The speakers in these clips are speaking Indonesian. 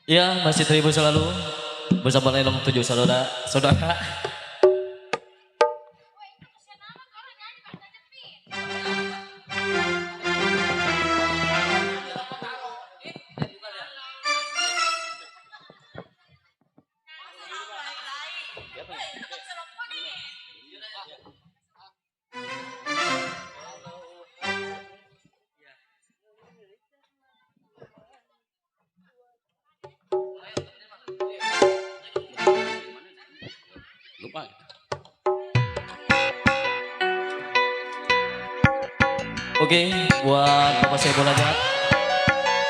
Ya, masih terhibur selalu bersama Lenong 7 saudara. Saudara. Lupa. Oke, buat Bapak saya aja.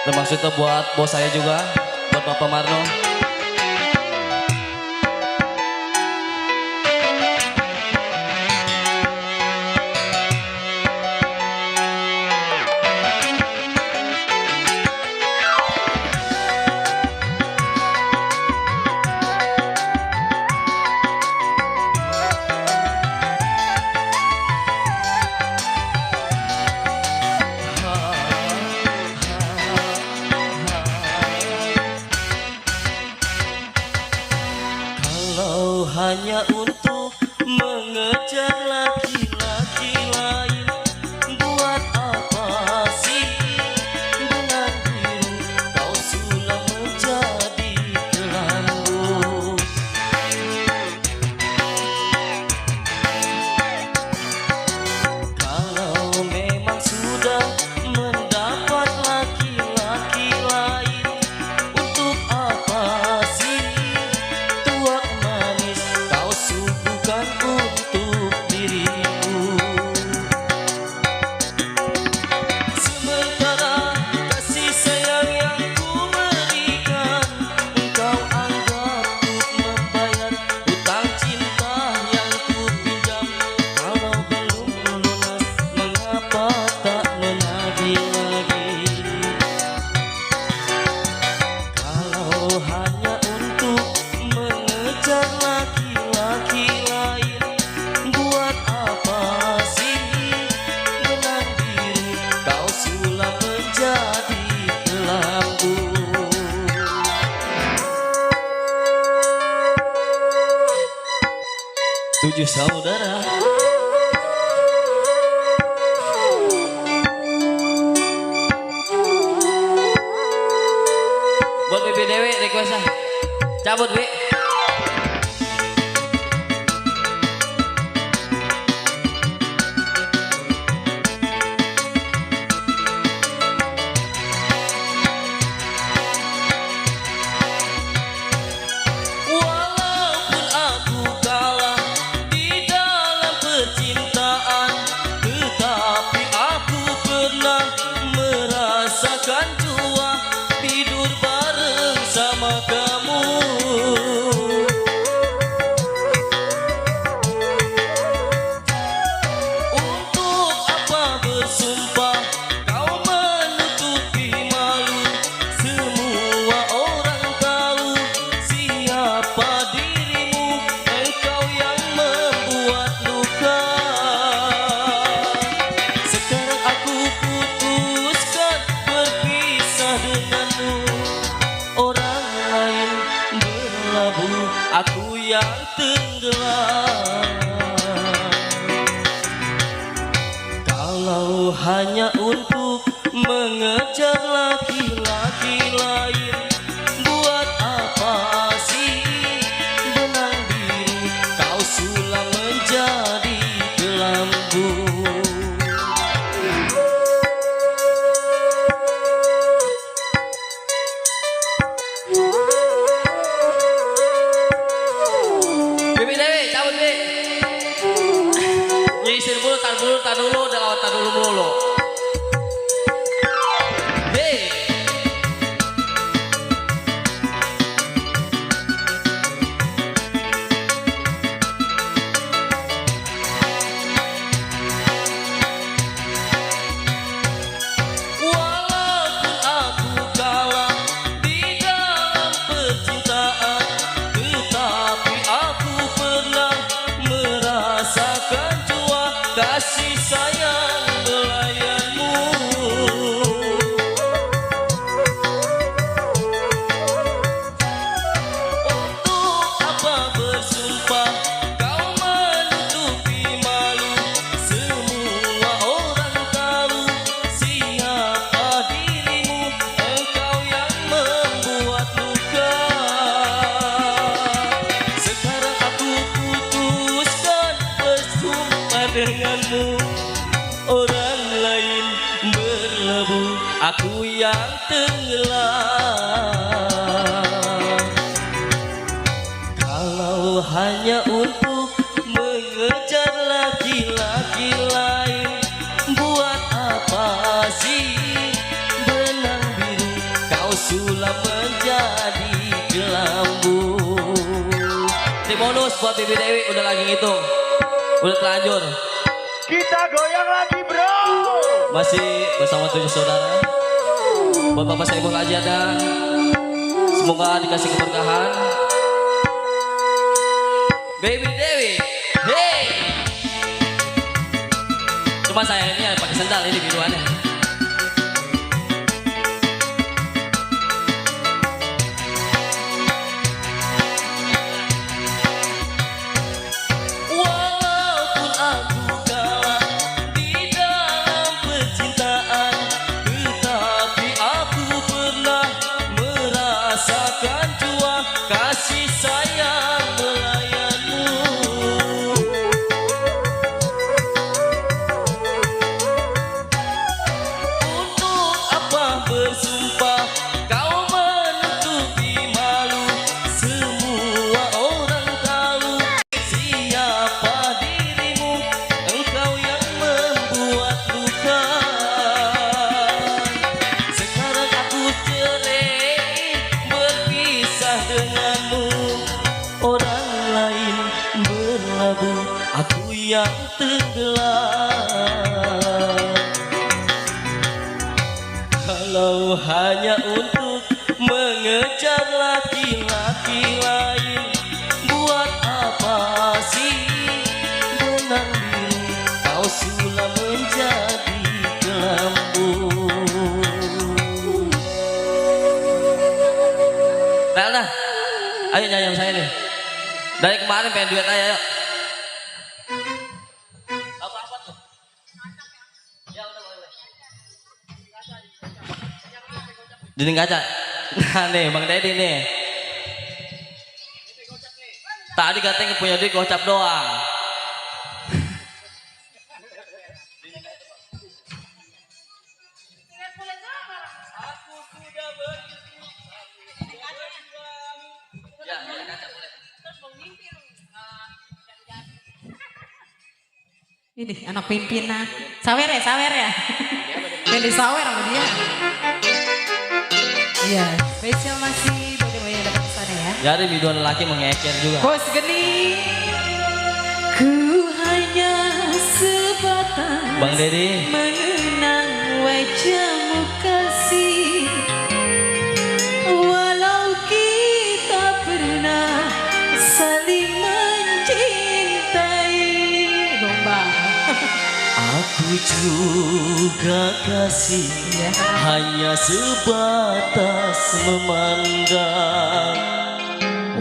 Termasuk itu buat bos saya juga, buat Bapak Marno. Kalau hanya untuk mengejar laki-laki lain, buat apa sih dengan diri kau sudah menjadi kelambu. Kalau memang sudah mendapat laki-laki lain, untuk apa sih tuak manis kau suguhkan untuk diriku? Sementara kasih sayang yang ku berikan, engkau anggap untuk membayar hutang cinta yang ku pinjam. Kalau belum lunas, mengapa tak menagih lagi? Kalau hanya untuk mengejar laki-laki lain, buat apa sih dengan diri kau sulap menjadi kelambu. Tujuh saudara. Buat Bibi Dewi request cabut Bi. Walaupun aku kalah di dalam percintaan, tetapi aku pernah merasakan jua tidur bareng sama kamu. Untuk apa bersumpah kau menutupi malu? Semua orang tahu siapa dirimu, engkau yang membuat luka. Sekarang aku putuskan berpisah denganmu. Orang lain berlabuh, aku yang tenggelam. Kalau hanya untuk mengejar laki-laki lain, buat apa sih benang diri kau sulam menjadi kelambu. Bibi Dewi, cabut Bi. Nyisir dulu, tar dulu, tar dulu mulu. Bi. Walaupun aku kalah di dalam percintaan, tetapi aku pernah merasakan jua kasih sayang belayanmu. denganmu. Orang lain berlabuh, aku yang tenggelam. Kalau hanya untuk mengejar laki-laki lain, buat apa sih benang biru kau sulap menjadi gelambung. Ini bonus buat Bibi Dewi, udah lagi ngitung, udah terlanjur. Kita goyang lagi bro. Masih bersama 7 saudara. Buat Bapak Saiful Hajat, semoga dikasih keberkahan. Baby Dewi, hey. Cuma saya ini pakai sendal ini biruannya. Walaupun aku kalah di dalam percintaan, tetapi aku pernah merasakan jua kasih sayang melayanmu. Untuk apa bersumpah kau menutupi malu, semua orang tahu siapa dirimu, engkau yang membuat luka. Sekarang aku cerai berpisah denganmu, orang lain berlabuh, aku yang tenggelam. Kalau hanya untuk mengejar laki-laki lain, buat apa sih benang biru kau sulap menjadi gelambung. Nah, ayo nyanyi sama saya nih. Dari kemarin pengen duet aja, yuk. Apa tuh? Ya udah boleh. Dinding kaca. Nah nih Bang Deddy nih. Tadi katanya punya duit gocap doang. Ya, kaca boleh. Ini anak pimpinan. Sawer ya. Jadi sawer sama dia. Iya, spesial masih bagaimana dapat sana ya. Jadi biduan lelaki mengeker juga. Bos Geni. Ku hanya sebatas Bang Deddy. mengenang wajahmu kasih, walau kita pernah saling mencintai. Gombang. Aku juga kasih, hanya sebatas memandang,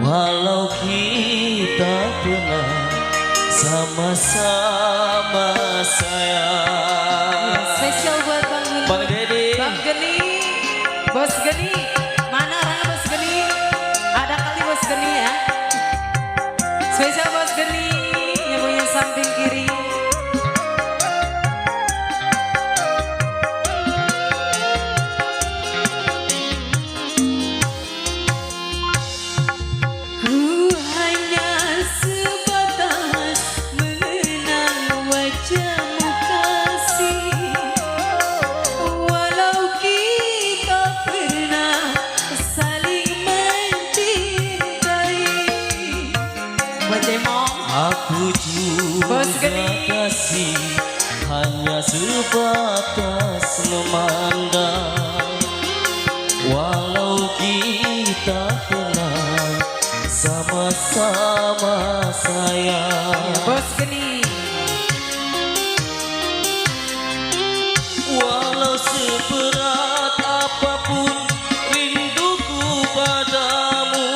walau kita pernah sama-sama sayang. Spesial buat Bang Deddy. Bang Geni, Bos Geni, mana orangnya Bos Geni? Ada kali Bos Geni ya. Spesial Bos Geni, yang punya samping kiri. Ku hanya sebatas mengenang wajahmu kasih, walau kita pernah saling mencintai. Buat Demong. Aku juga Bos Geni. kasih, hanya sebatas memandang, walau kita pernah sama-sama sayang. Bos Geni. Walau seberat apapun rinduku padamu,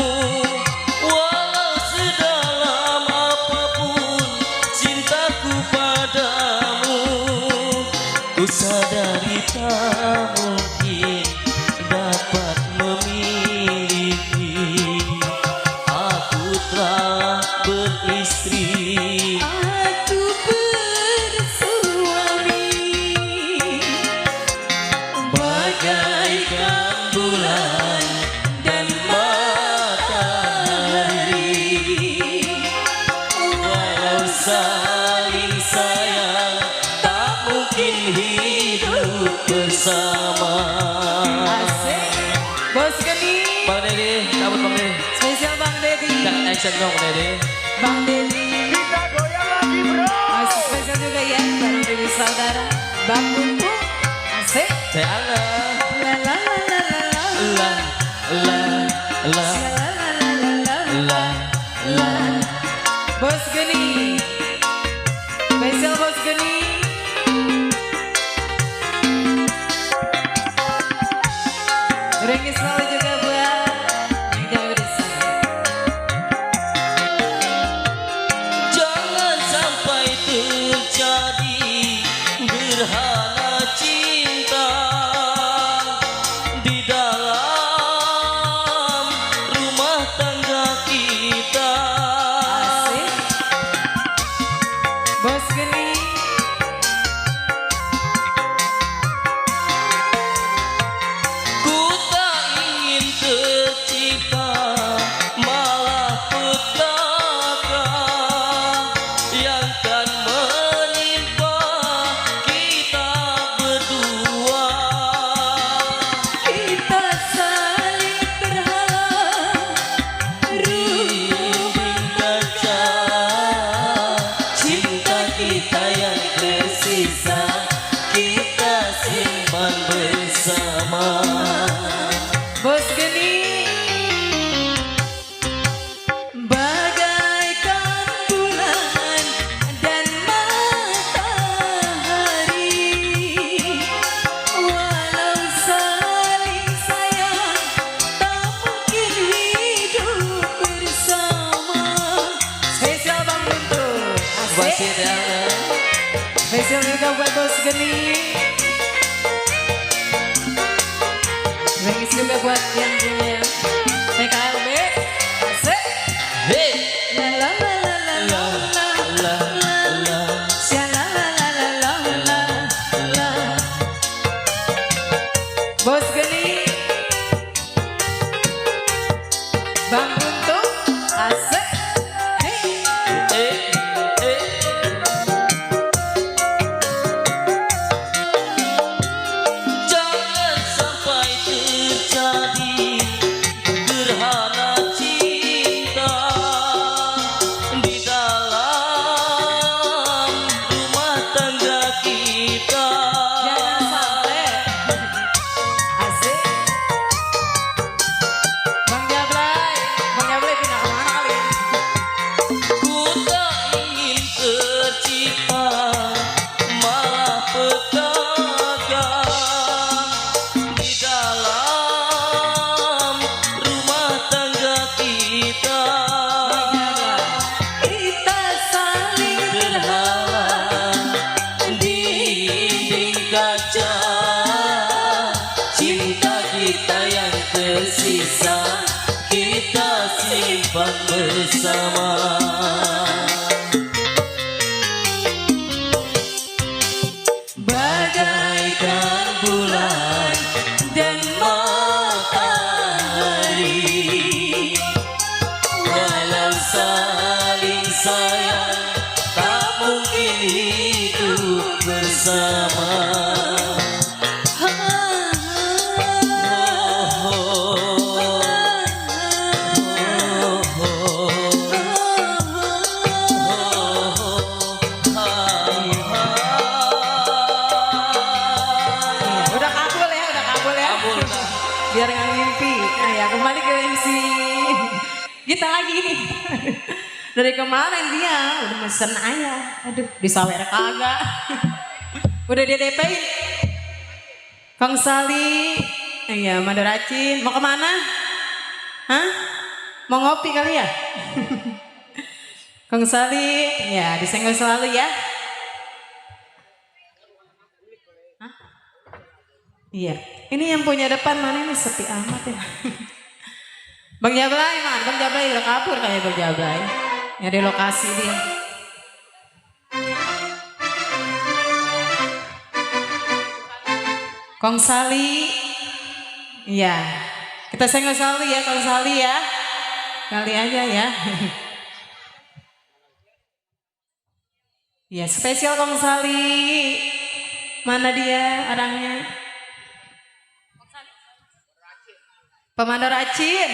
walau sedalam apapun cintaku padamu, ku sadari tak mungkin dapat memiliki. Aku telah beristri, Aku dong Dede. Bang Dedi. Kita goyang lagi bro. Masih spesial juga ya bareng Dewi Saudara. Bang Buntu. Asik. Teh Ana. La la la la la la. La la la la la. Bos Geni. Spesial Bos Geni. Ringis selalu juga buat yang jauh di sana. Jangan sampai terjadi gerhana cinta di dalam rumah tangga kita. Asik. Bos Geni. Ku tak ingin tercipta malah petaka yang kan menimpa kita berdua. Kita saling berharap Dinding kaca cinta kita yang tersisa kita simpan bersama. Bos Geni. Bagaikan bulan dan matahari, walau saling sayang tak mungkin hidup bersama. Spesial Bang Buntu. Masih Asik. ada Spesial juga buat Bos Geni. Ringis juga buat yang punya PKLB. Asik. hey La la la la la la la la la. Sya la la la la la la la. Bos Geni. Bang Buntu. Asik. Hey. Jangan sampai terjadi gerhana cinta di dalam rumah tangga kita. Jangan sampai. Asik. Bang Jablay. Bang Jablay pindah kemana kali? Ku tak ingin tercipta malah petaka di dalam rumah tangga kita. Kita saling Berharap dinding kaca cinta kita yang tersisa kita simpan bersama. Bagaikan bulan dan matahari, walau saling sayang tak mungkin hidup bersama. Udah kabul ya, udah kabul ya. Kabul dah. Biar nggak mimpi. Nah ya kembali ke MC. Kita lagi nih. Dari kemarin dia udah mesen ayah. Aduh, disawer kagak. Udah dia DP-in. Kang Sali. Iya, Madoracin. Mau kemana? Hah? Mau ngopi kali ya? Kang Sali. Ya, disenggol selalu ya. Iya, ini yang punya depan mana ini sepi amat ya. Bang Jablay, Bang Jablay udah kabur kayak Bang Jablay. Nyari lokasi dia. Kong Sali, iya, kita senggol selalu ya Kong Sali ya. Kali aja ya. Iya, spesial Kong Sali. Mana dia orangnya? Pemandor Acin.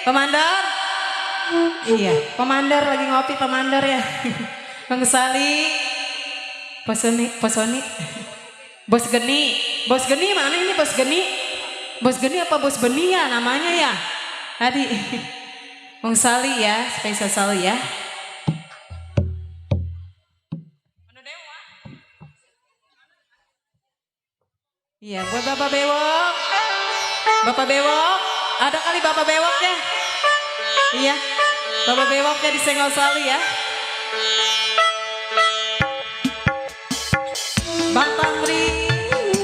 Pemandor. Iya, Pemandar lagi ngopi Pemandar ya. Bang Sali, Posoni, Bos Geni mana ini Bos Geni? Bos Geni apa Bos Beni ya namanya ya? Tadi, Bang Sali ya, spesial Sali ya. Iya, buat Bapak Bewok. Bapak Bewok, ada kali Bapak Bewoknya? Iya, Bapak Bewoknya disenggol Sali ya. Bang Tamri,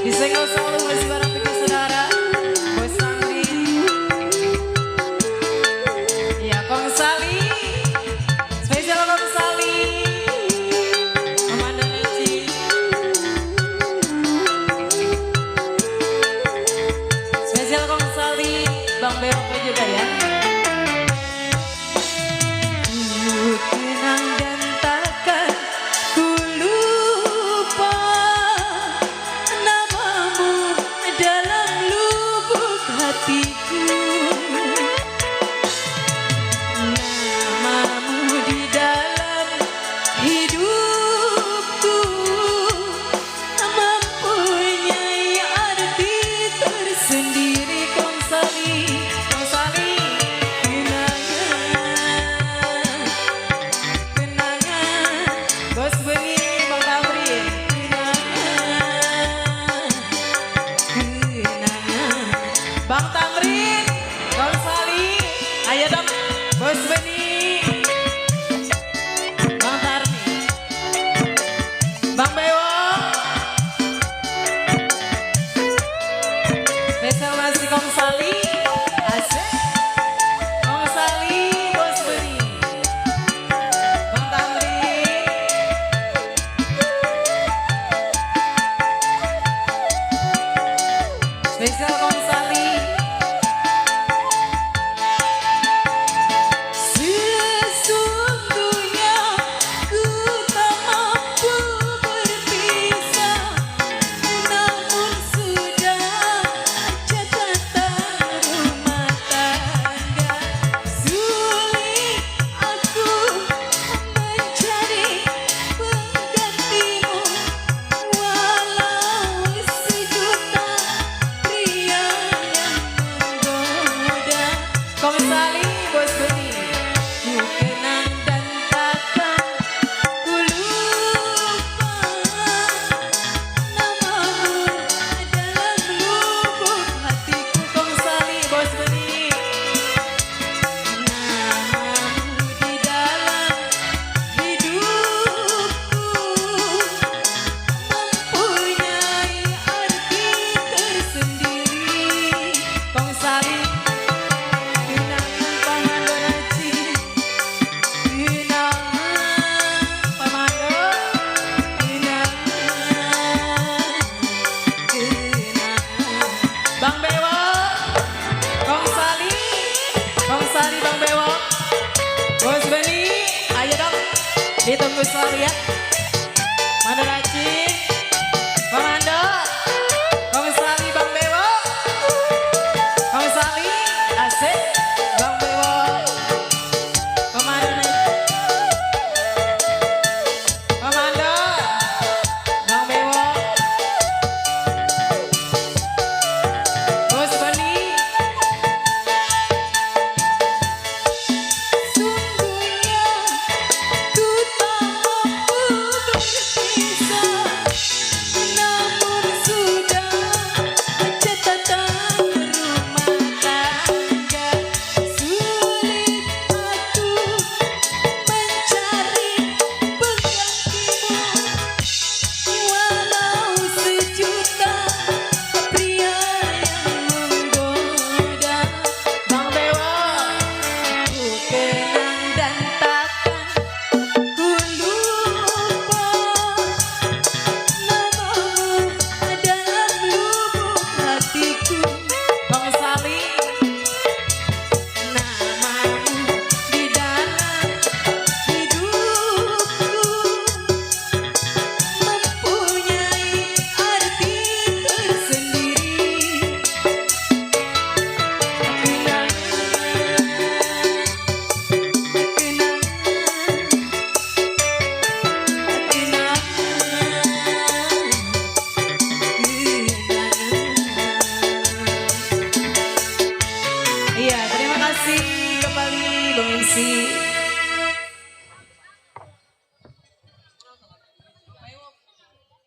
disenggol Sali masih bareng tiga saudara. Bos Tamri. Iya, Kong Sali. Spesial Kong Sali. Amanda Neci. Spesial Kong Sali, Bang Bewok juga ya. Ku tenang dan takkan ku lupa namamu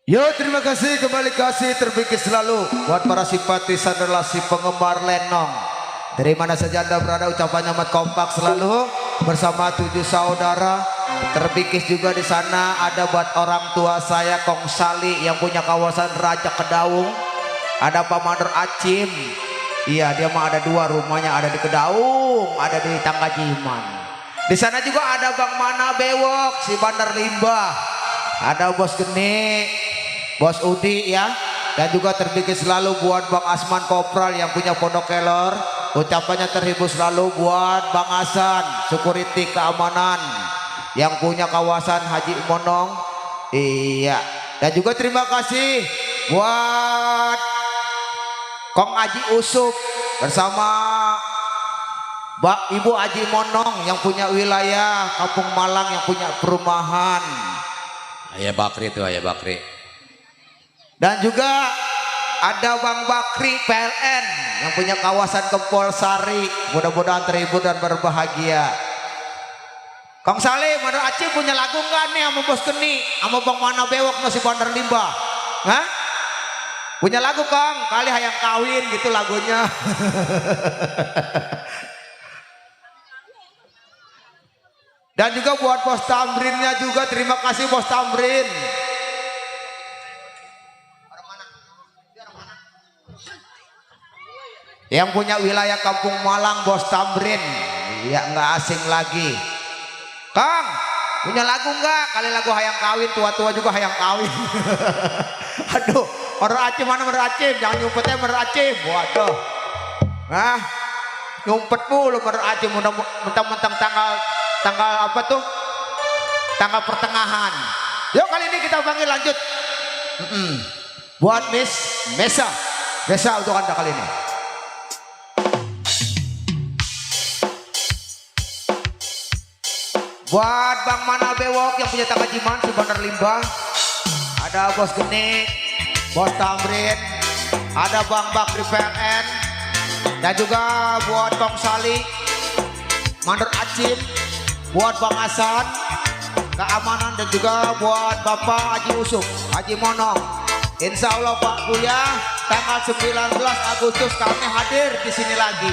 Yo, terima kasih, kembali kasih terbikin selalu buat para simpatisan relasi penggemar Lenong. Dari mana saja Anda berada, ucapannya amat kompak selalu bersama 7 saudara. Terbikis juga di sana ada buat orang tua saya Kong Sali yang punya kawasan Raja Kedaung. Ada Pak Mandor Acim. Iya, dia mah ada 2 rumahnya, ada di Kedaung, ada di Tangga Jiman. Di sana juga ada Bang Mana Bewok, si Bandar Limbah. Ada Bos Geni, Bos Udi ya, dan juga terbikin selalu buat Bang Asman Kopral yang punya Pondok Kelor. Ucapannya terhibur selalu buat Bang Hasan, security keamanan yang punya kawasan Haji Monong. Iya, dan juga terima kasih buat Kong Haji Usup bersama Ibu Haji Monong yang punya wilayah Kampung Malang yang punya perumahan. Ayah Bakri itu, Ayah Bakri. Dan juga ada Bang Bakri PLN yang punya kawasan Kempol Sari. Mudah-mudahan terhibur dan berbahagia. Kang Saleh, Mandor Aceh punya lagu enggak nih sama Bos Geni, sama Bang Mana Bewok masih Bandar Limbah? Hah? Punya lagu Kang? Kali hayang kawin gitu lagunya. Dan juga buat Bos Tamrinnya juga, terima kasih Bos Tamrin. Yang punya wilayah Kampung Malang Bos Tamrin, ya nggak asing lagi. Kang, punya lagu nggak? Kali lagu hayang kawin, tua-tua juga hayang kawin. Aduh, Mandor Aceh mana Mandor Aceh? Jangan nyumpetnya Mandor Aceh. Waduh, nah nyumpet mulu Mandor Aceh, mentang-mentang tanggal apa tuh? Tanggal pertengahan. Yuk kali ini kita panggil lanjut. Buat Miss Mesa, Mesa untuk Anda kali ini. Buat Bang Mana Bewok yang punya Tangga Jiman, si Bandar Limbah. Ada Bos Geni, Bos Tamrin, ada Bang Bakri PLN, dan juga buat Kong Sali, Mandor Acim, buat Bang Hasan, keamanan, dan juga buat Bapak Haji Usuk, Haji Monong. Insya Allah Pak Buya, tanggal 19 Agustus kami hadir di sini lagi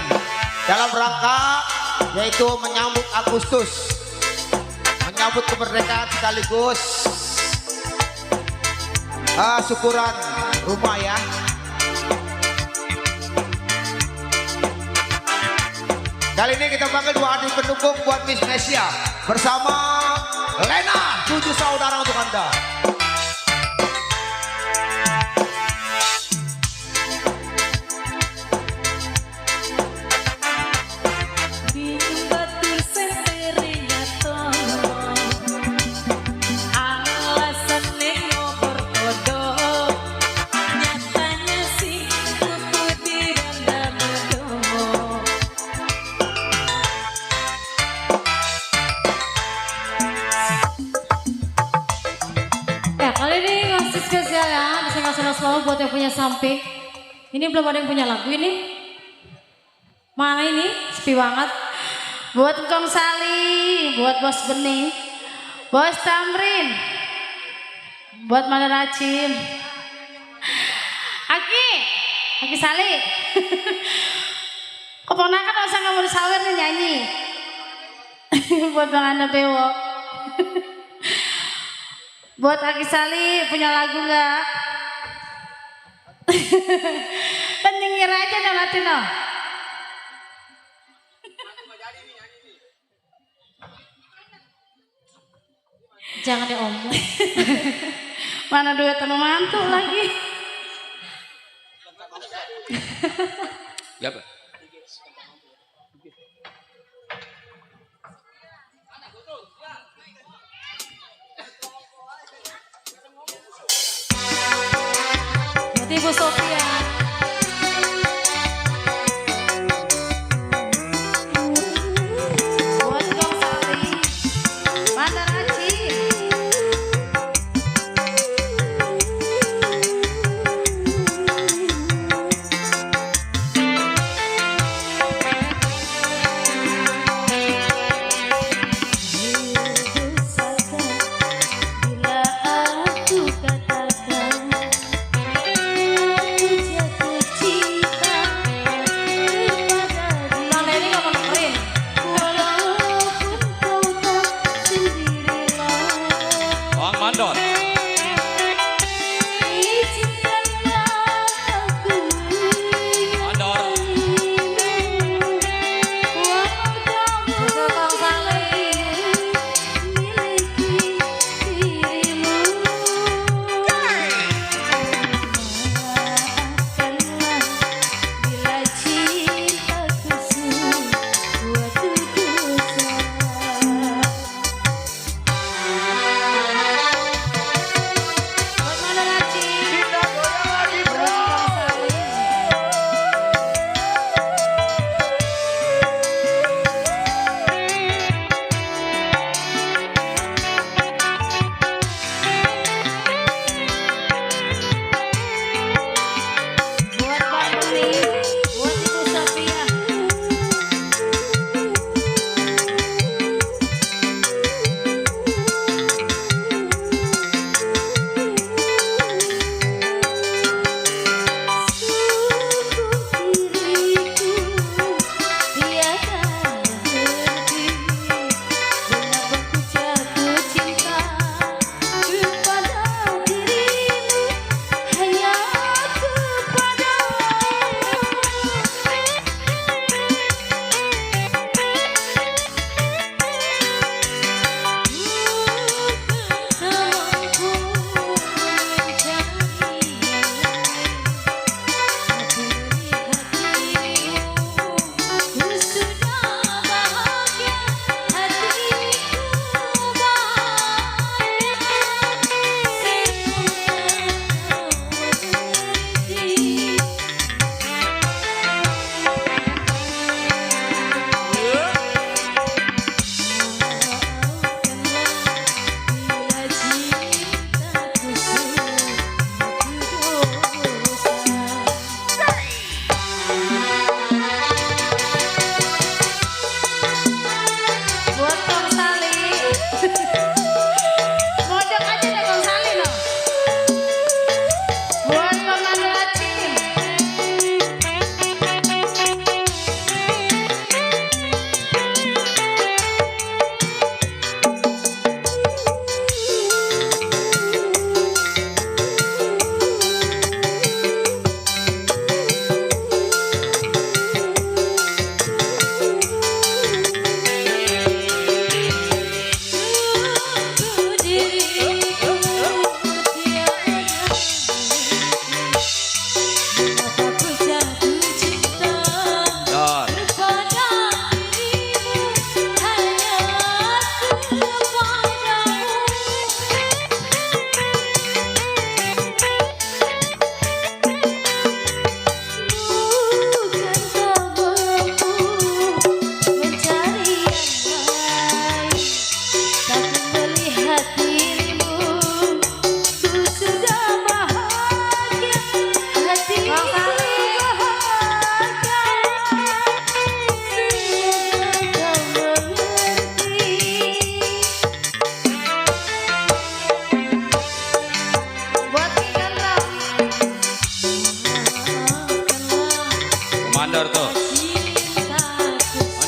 dalam rangka yaitu menyambut Agustus, menyambut kemerdekaan sekaligus syukuran rumah ya. Kali ini kita panggil 2 adik pendukung buat Miss Mesia bersama Lena, 7 saudara untuk Anda. Spesial ya, disengah-sengah selalu buat yang punya samping. Ini belum ada yang punya lagu ini. Mana ini? Sepi banget. Buat Kong Sali, buat Bos Bening, Bos Tamrin, buat Mandor Acim, Aki Sali. Keponakan usah nggak mau disawer nih nyanyi. Buat Bang Mana Bewok. Buat Aki Sali punya lagu nggak? Penyengir aja dong Latino. Jangan diomong. Mana duet sama mantu lagi? Ya, Pak. Ibu Sofia. Buat Kong Sali, Mandor Acim. Bila aku katakan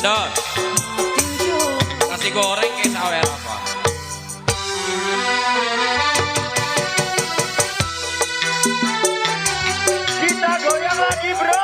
Don, nasi goreng kayak sawer apa? Kita goyang lagi bro.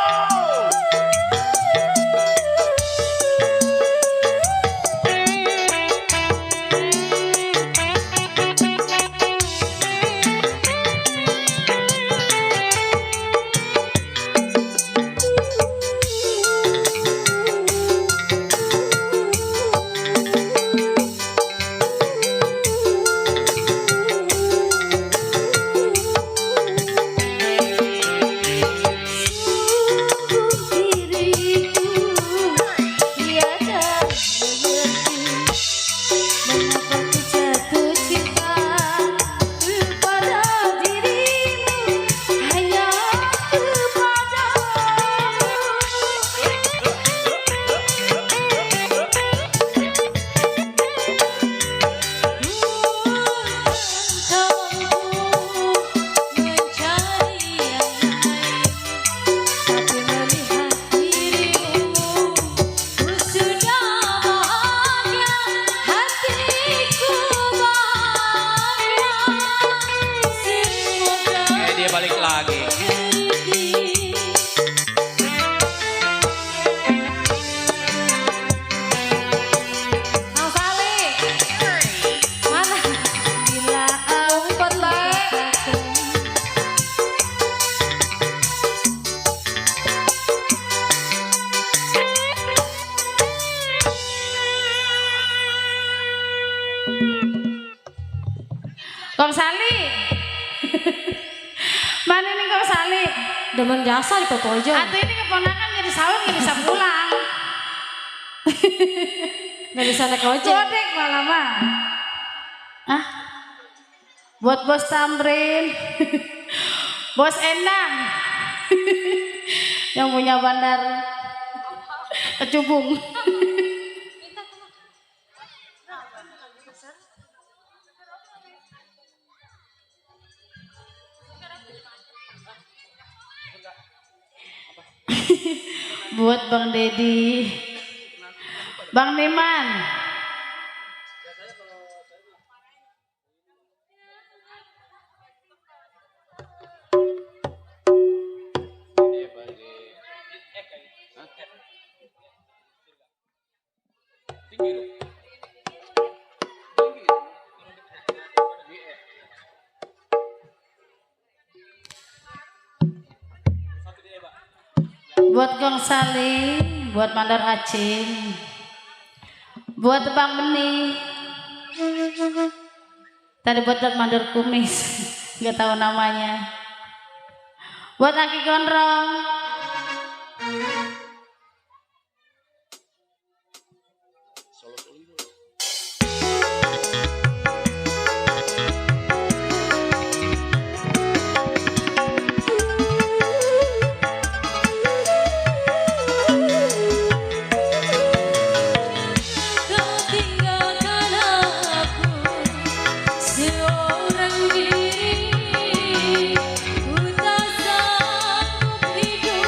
Dia balik lagi. Bang Sali. Mana? Bila umpet baik. Kong Sali. Mana nih Kong Sali? Demen jasa di Petojo. Atau ini keponakan jadi sahur nggak bisa pulang. Nggak bisa naik ojek. Godek malah mah. Ah, buat Bos Tamrin, Bos Endang, yang punya bandar Kecubung. Buat Bang Dedi, Bang Neman, buat Gong Sali, buat Mandar Acing, buat Bang Beni, tadi buat Mandar Kumis, nggak tahu namanya, buat Aki Gondrong, Kau tinggalkan aku seorang diri. Ku tak sanggup hidup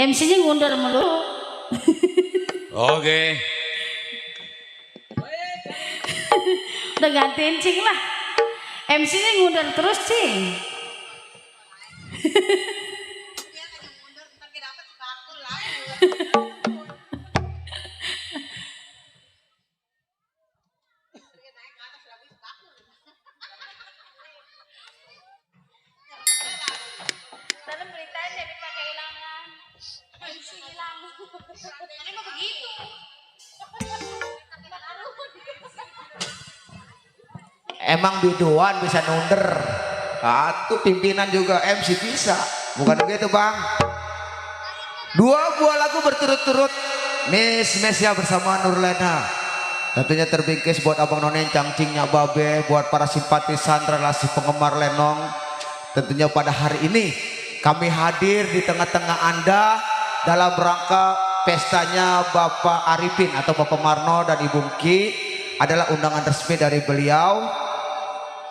MC-nya ngundar mulu. Oke. Udah gantiin Cing lah. MC-nya ngundar terus Cing. Dalam beritanya kita kehilangan MC hilang. Ini mah begitu. Emang biduan bisa nunder. Atuh pimpinan juga MC bisa. Bukan begitu bang? 2 buah lagu berturut-turut. Miss Mesia bersama Nurlena. Tentunya terbingkis buat abang nonen cangcingnya babe. Buat para simpatisan relasi penggemar Lenong. Tentunya pada hari ini kami hadir di tengah-tengah Anda dalam rangka pestanya Bapak Arifin atau Bapak Marno dan Ibu Ki. Adalah undangan resmi dari beliau.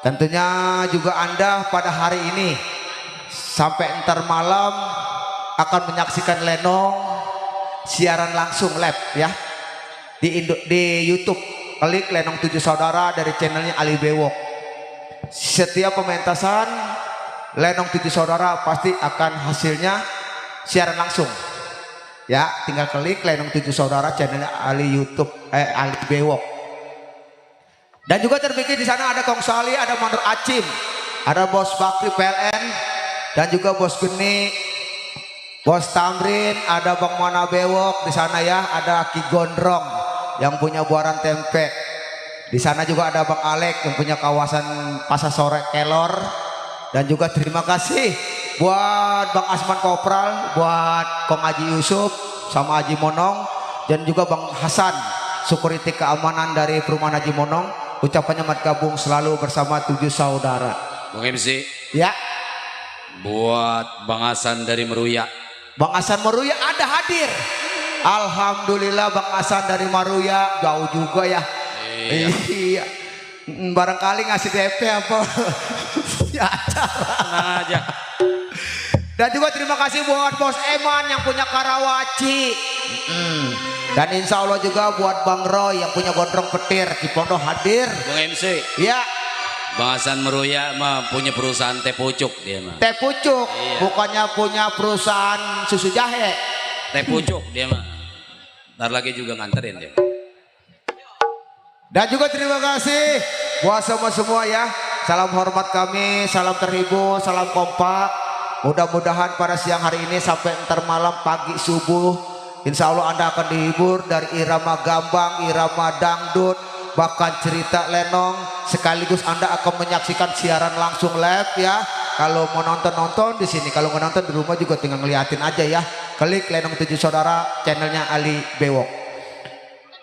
Tentunya juga Anda pada hari ini sampai entar malam akan menyaksikan Lenong siaran langsung live ya di YouTube. Klik Lenong 7 Saudara dari channelnya Ali Bewok. Setiap pementasan Lenong 7 Saudara pasti akan hasilnya siaran langsung. Ya, tinggal klik Lenong 7 Saudara channelnya Ali YouTube Ali Bewok. Dan juga terbikin di sana ada Kong Sali, ada Mandor Acim, ada Bos Bakri PLN, dan juga Bos Geni, Bos Tamrin, ada Bang Mana Bewok di sana ya, ada Ki Gondrong yang punya buaran tempe. Di sana juga ada Bang Alek yang punya kawasan Pasar Sore Kelor. Dan juga terima kasih buat Bang Asman Kopral, buat Kong Haji Yusuf sama Haji Monong, dan juga Bang Hasan, security keamanan dari perumahan Haji Monong. Ucapannya mat gabung selalu bersama 7 saudara. Bang MC. Ya. Buat Bang Hasan dari Meruya. Bang Hasan Meruya ada hadir. Alhamdulillah Bang Hasan dari Meruya jauh juga ya. Iya. Barangkali ngasih DP apa? Ya acara. Tenang aja. Dan juga terima kasih buat Bos Eman yang punya Karawaci. Dan insya Allah juga buat Bang Roy yang punya gondrong petir Cipondo hadir. Bang MC. Ya. Bang Hasan Meruya mah punya perusahaan teh pucuk dia mah. Teh pucuk, Iya. bukannya punya perusahaan susu jahe. Teh pucuk dia mah. Ntar lagi juga nganterin dia. Dan juga terima kasih buat semua ya. Salam hormat kami, salam terhibur, salam kompak. Mudah-mudahan pada siang hari ini sampai ntar malam pagi subuh, insya Allah Anda akan dihibur dari irama gambang, irama dangdut, bahkan cerita Lenong. Sekaligus Anda akan menyaksikan siaran langsung live ya. Kalau mau nonton di sini, kalau mau nonton di rumah juga tinggal ngeliatin aja ya. Klik Lenong 7 Saudara channelnya Ali Bewok.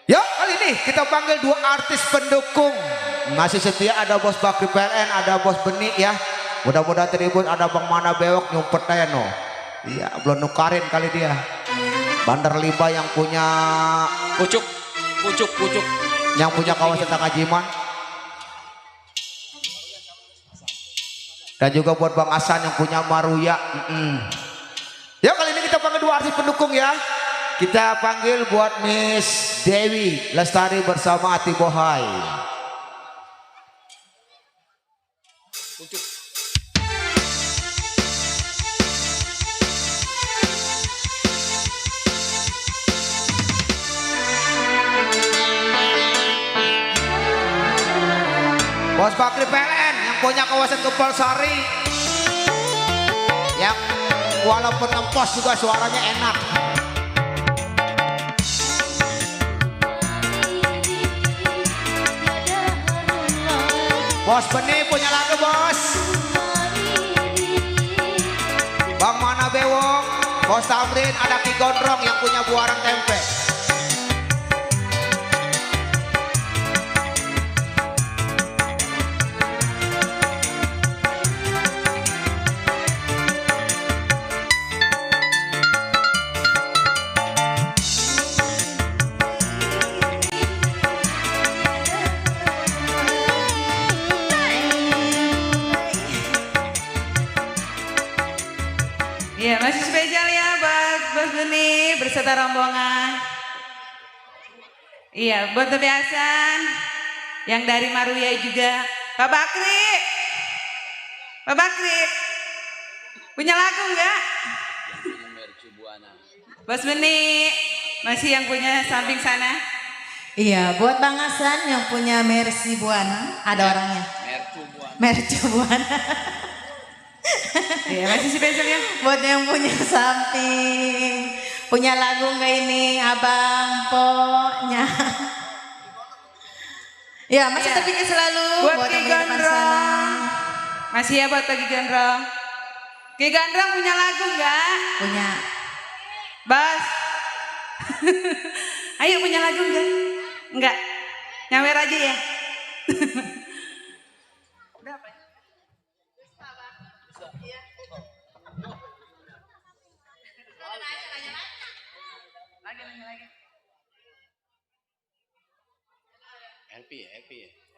Yuk kali ini kita panggil 2 artis pendukung. Masih setia ada Bos Bakri PLN, ada Bos Benik ya. Mudah-mudahan terhibur, ada Bang Mana Bewok nyumpet aja no. Iya belum nukarin kali dia. Bandar Limba yang punya Pucuk. yang punya kawasan Tangajiman. Dan juga buat Bang Hasan yang punya Maruya. Ya kali ini kita panggil 2 artis pendukung ya. Kita panggil buat Miss Dewi Lestari bersama Ati Bohai. Bos Bakri PLN yang punya kawasan Kebal Sari, yang walaupun ngempos juga suaranya enak. Bos Beni punya lagu bos. Bang Mana Bewok, Bos Tamrin, ada Ki Gondrong yang punya buaran tempe. Iya, masih spesial ya buat Bos Benih. beserta rombongan. Iya, buat kebiasaan yang dari Maruya juga. Pak Bakri. Pak Bakri. Punya lagu enggak? Bos Beni. Masih yang punya samping sana? Iya, buat Bang Hasan yang punya Mercy Buana, ada orangnya. Mercu Buana. Iya, masih spesial ya. Buat yang punya samping, punya lagu nggak ini, Abang Poknya. Ya, masih Iya. terpikir selalu Buat Ki yang di depan Gondrong. sana. Masih ya buat Ki Gondrong. Ki Gondrong punya lagu enggak? Punya. Bas. Ayo punya lagu enggak? Enggak. Nyawer aja ya.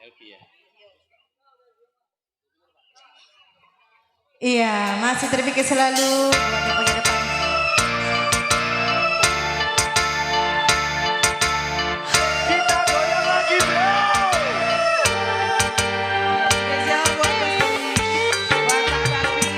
LP ya. Iya, masih terpikir selalu buat yang punya depan. Kita goyang lagi bro. Spesial buat Bos Beni. Buat Pak Bakri.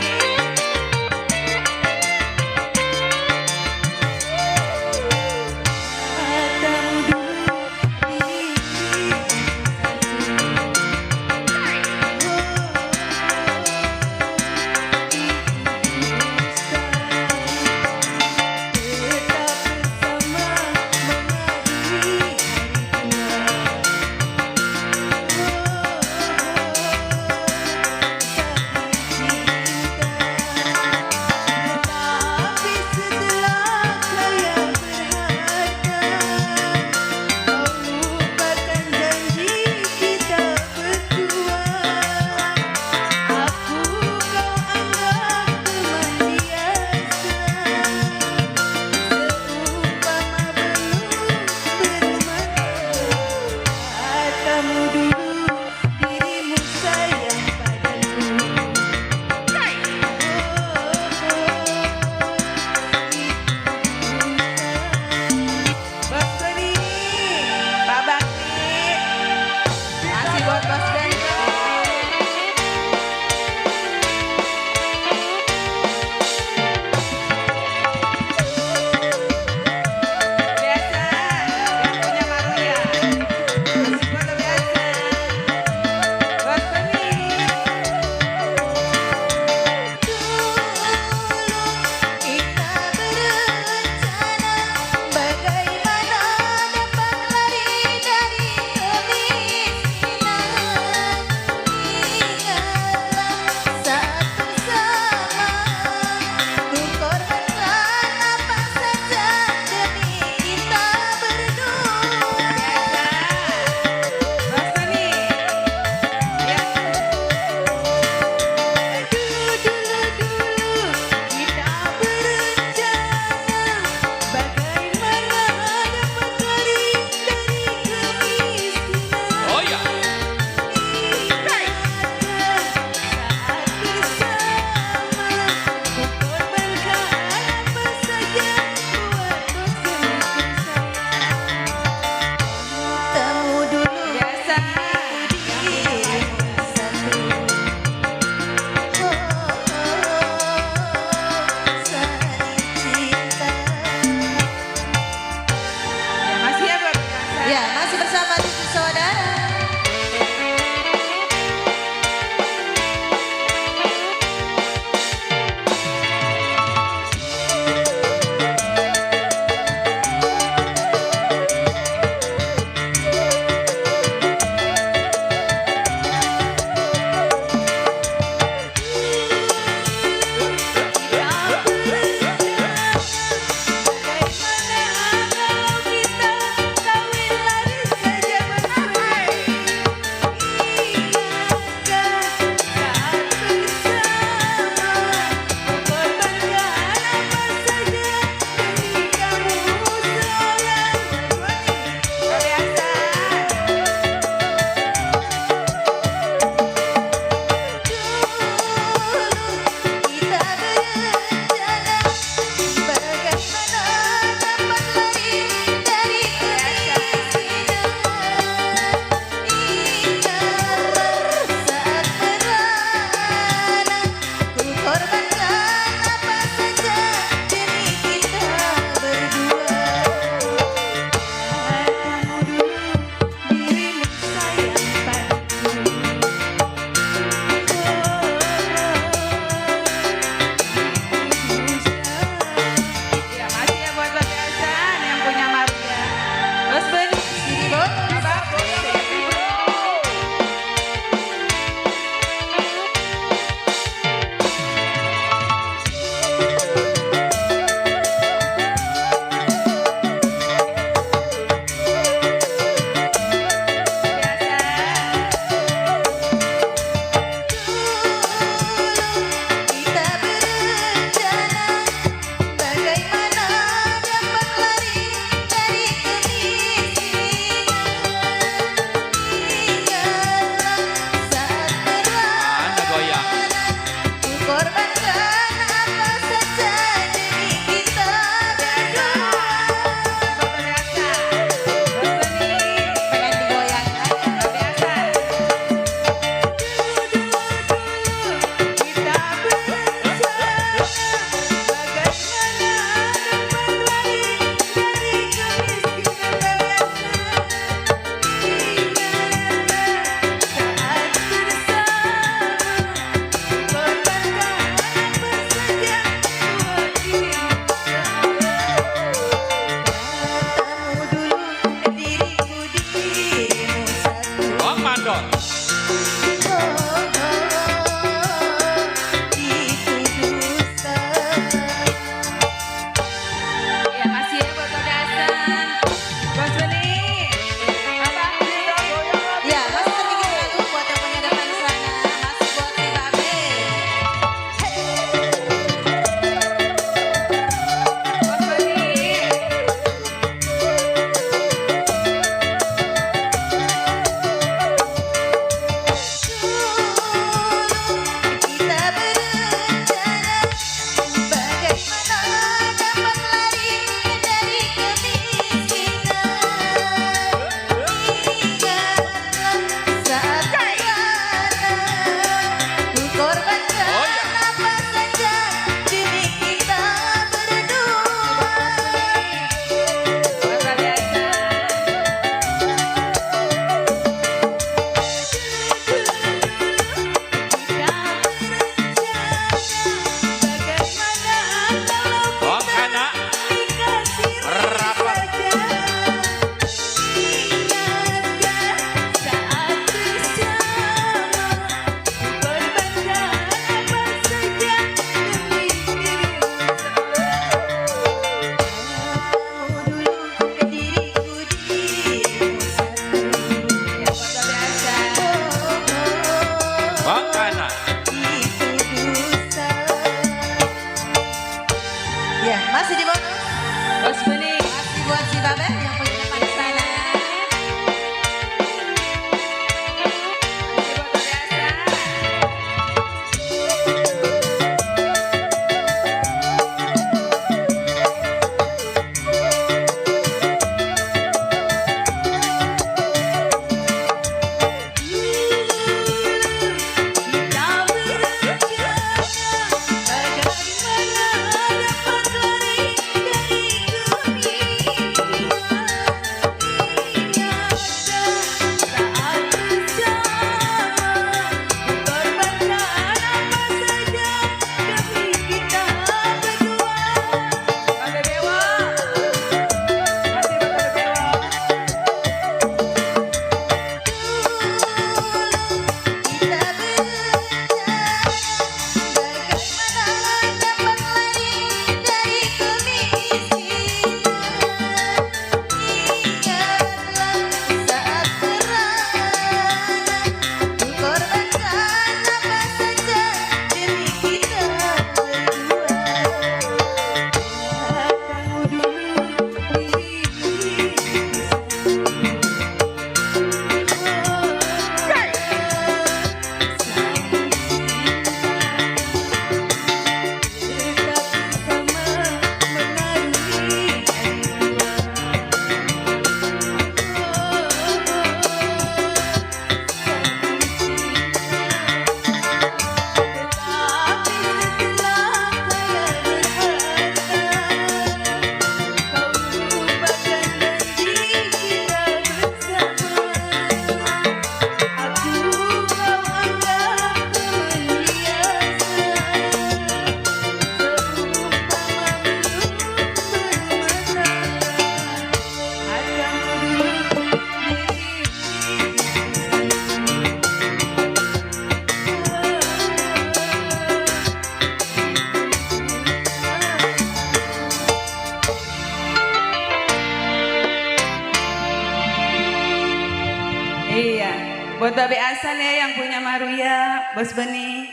Iya, buat Babe Asan ya yang punya Maruya, Bos Beni.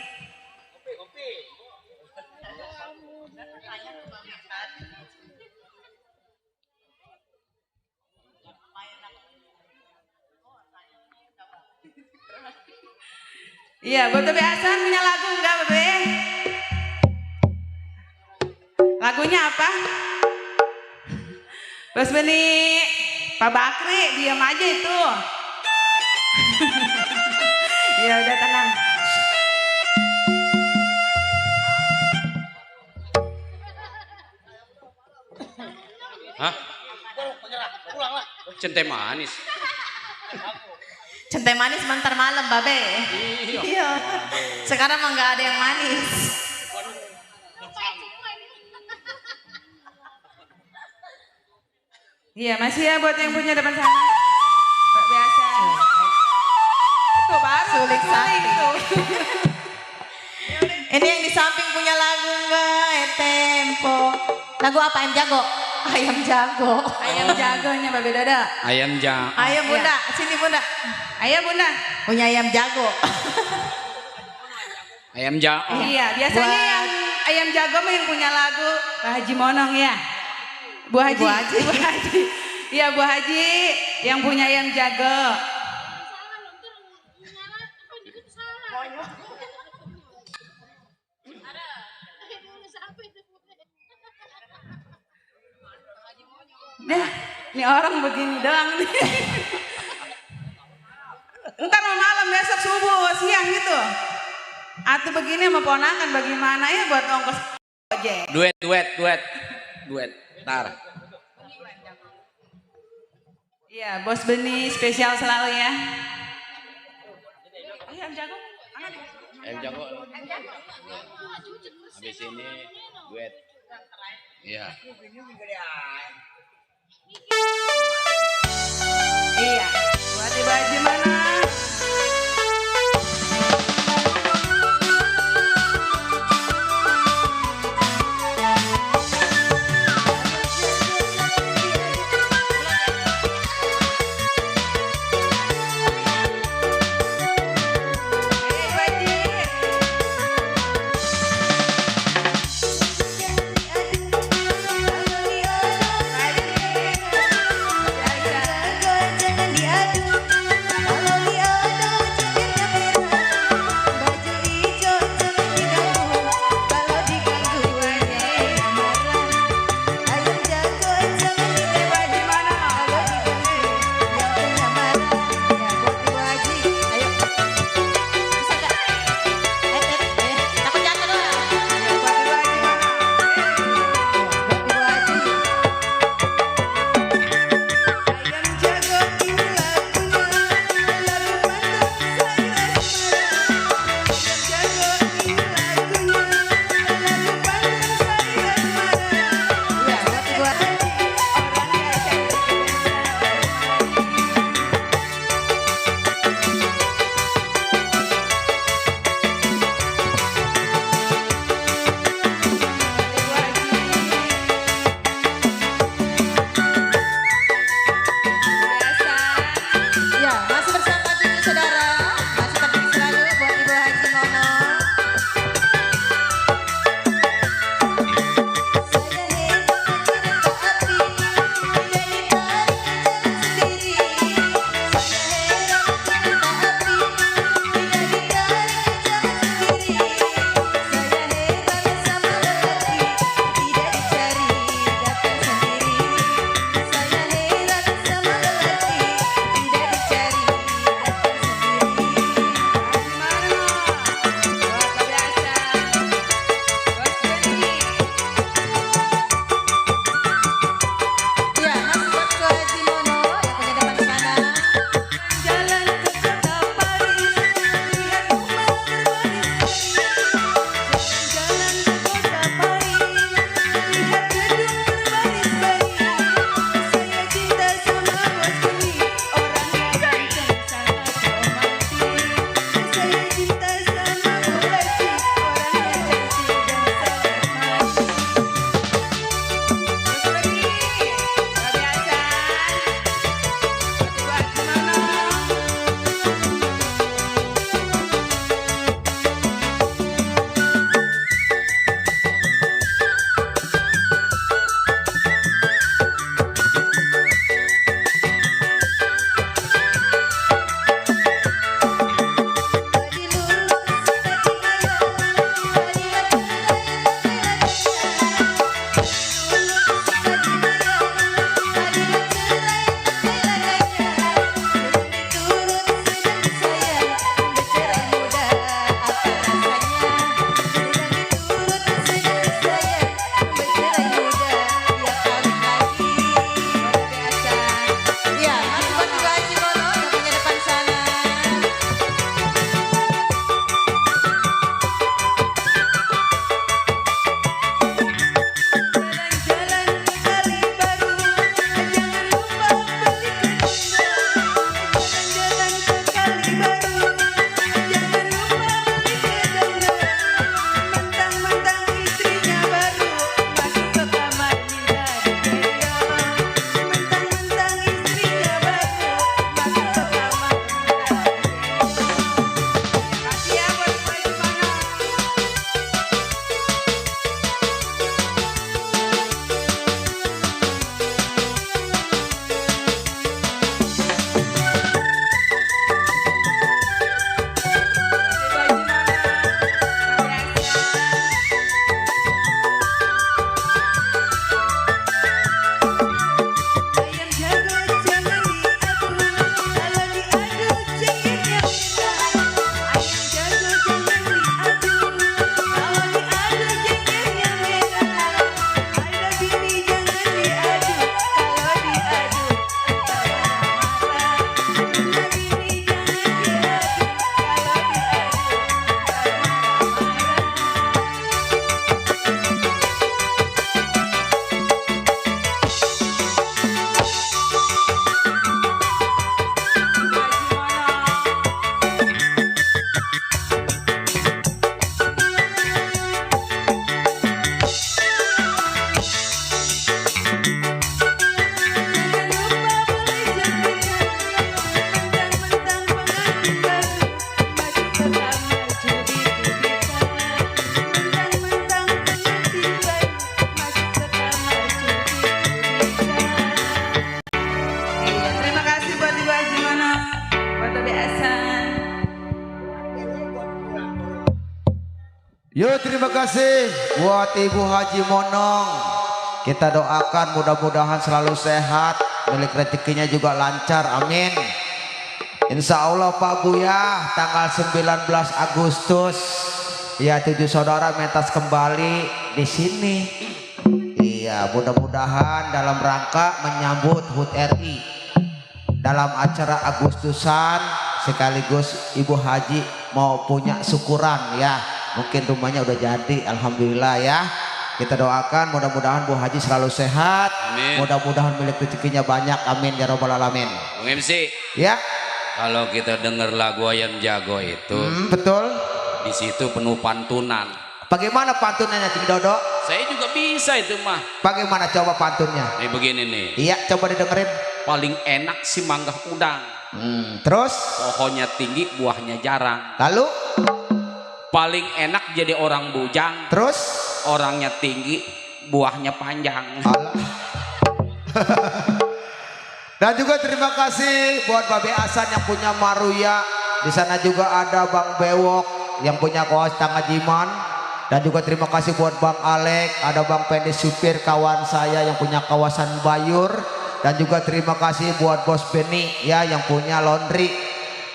Iya, buat Babe Asan punya lagu enggak, Babe? Lagunya apa? Bos Beni, Pak Bakri, diam aja itu. Ya udah tenang. Hah? Centai manis. Centai manis bentar malam, Babe. Iya. Sekarang mah nggak ada yang manis. Iya, masih ya buat yang punya depan sana. Pak biasa. Itu baru Sulik samping. itu. Ini yang di samping punya lagu nggak? Tempo. Lagu apa? Ayam jago. Ayam jago. Ayam jagonya Babe Dada. Ayam jang. Ayo bunda, sini bunda. Ayo Bunda. Punya ayam jago. Ayam jang. Iya, biasanya Buat- yang ayam jago mah yang punya lagu Pak Haji Monong ya. Bu Haji. Bu Haji. Bu Haji. Iya Bu Haji yang punya ayam jago. Deh, ini orang begini doang nih. Ntar mau malam besok subuh siang gitu. Atau begini sama ponakan bagaimana ya buat ongkos ojek. Duet. Tar. Iya, Bos Beni spesial selalu ya. Ayam jago. Ayam jago. Habis ini duet. Iya. Iya, buat Ibu Haji mana? Yo, terima kasih buat Ibu Haji Monong. Kita doakan mudah-mudahan selalu sehat, milik rezekinya juga lancar, amin. Insya Allah Pak Buya tanggal 19 Agustus ya 7 saudara mentas kembali di sini. Iya, mudah-mudahan dalam rangka menyambut HUT RI dalam acara Agustusan, sekaligus Ibu Haji mau punya syukuran ya. Mungkin rumahnya udah jadi, alhamdulillah ya. Kita doakan mudah-mudahan Bu Haji selalu sehat. Amin. Mudah-mudahan milik rezekinya banyak, amin ya robbal alamin. Bung MC, Ya, kalau kita dengar lagu Ayam Jago itu, betul. di situ penuh pantunan. Bagaimana pantunannya Cing Dodo? Saya juga bisa itu mah. Bagaimana coba pantunnya? Nih begini nih. Iya, coba didengerin. Paling enak si manggah udang. Terus, Pohonnya tinggi, buahnya jarang. lalu, Paling enak jadi orang bujang. terus, Orangnya tinggi, buahnya panjang. alah. Dan juga terima kasih buat Babe Hasan yang punya Maruya. Di sana juga ada Bang Bewok yang punya kawas Tangajiman. Dan juga terima kasih buat Bang Alek, ada Bang Pendi supir kawan saya yang punya kawasan Bayur. Dan juga terima kasih buat Bos Beni ya yang punya laundry.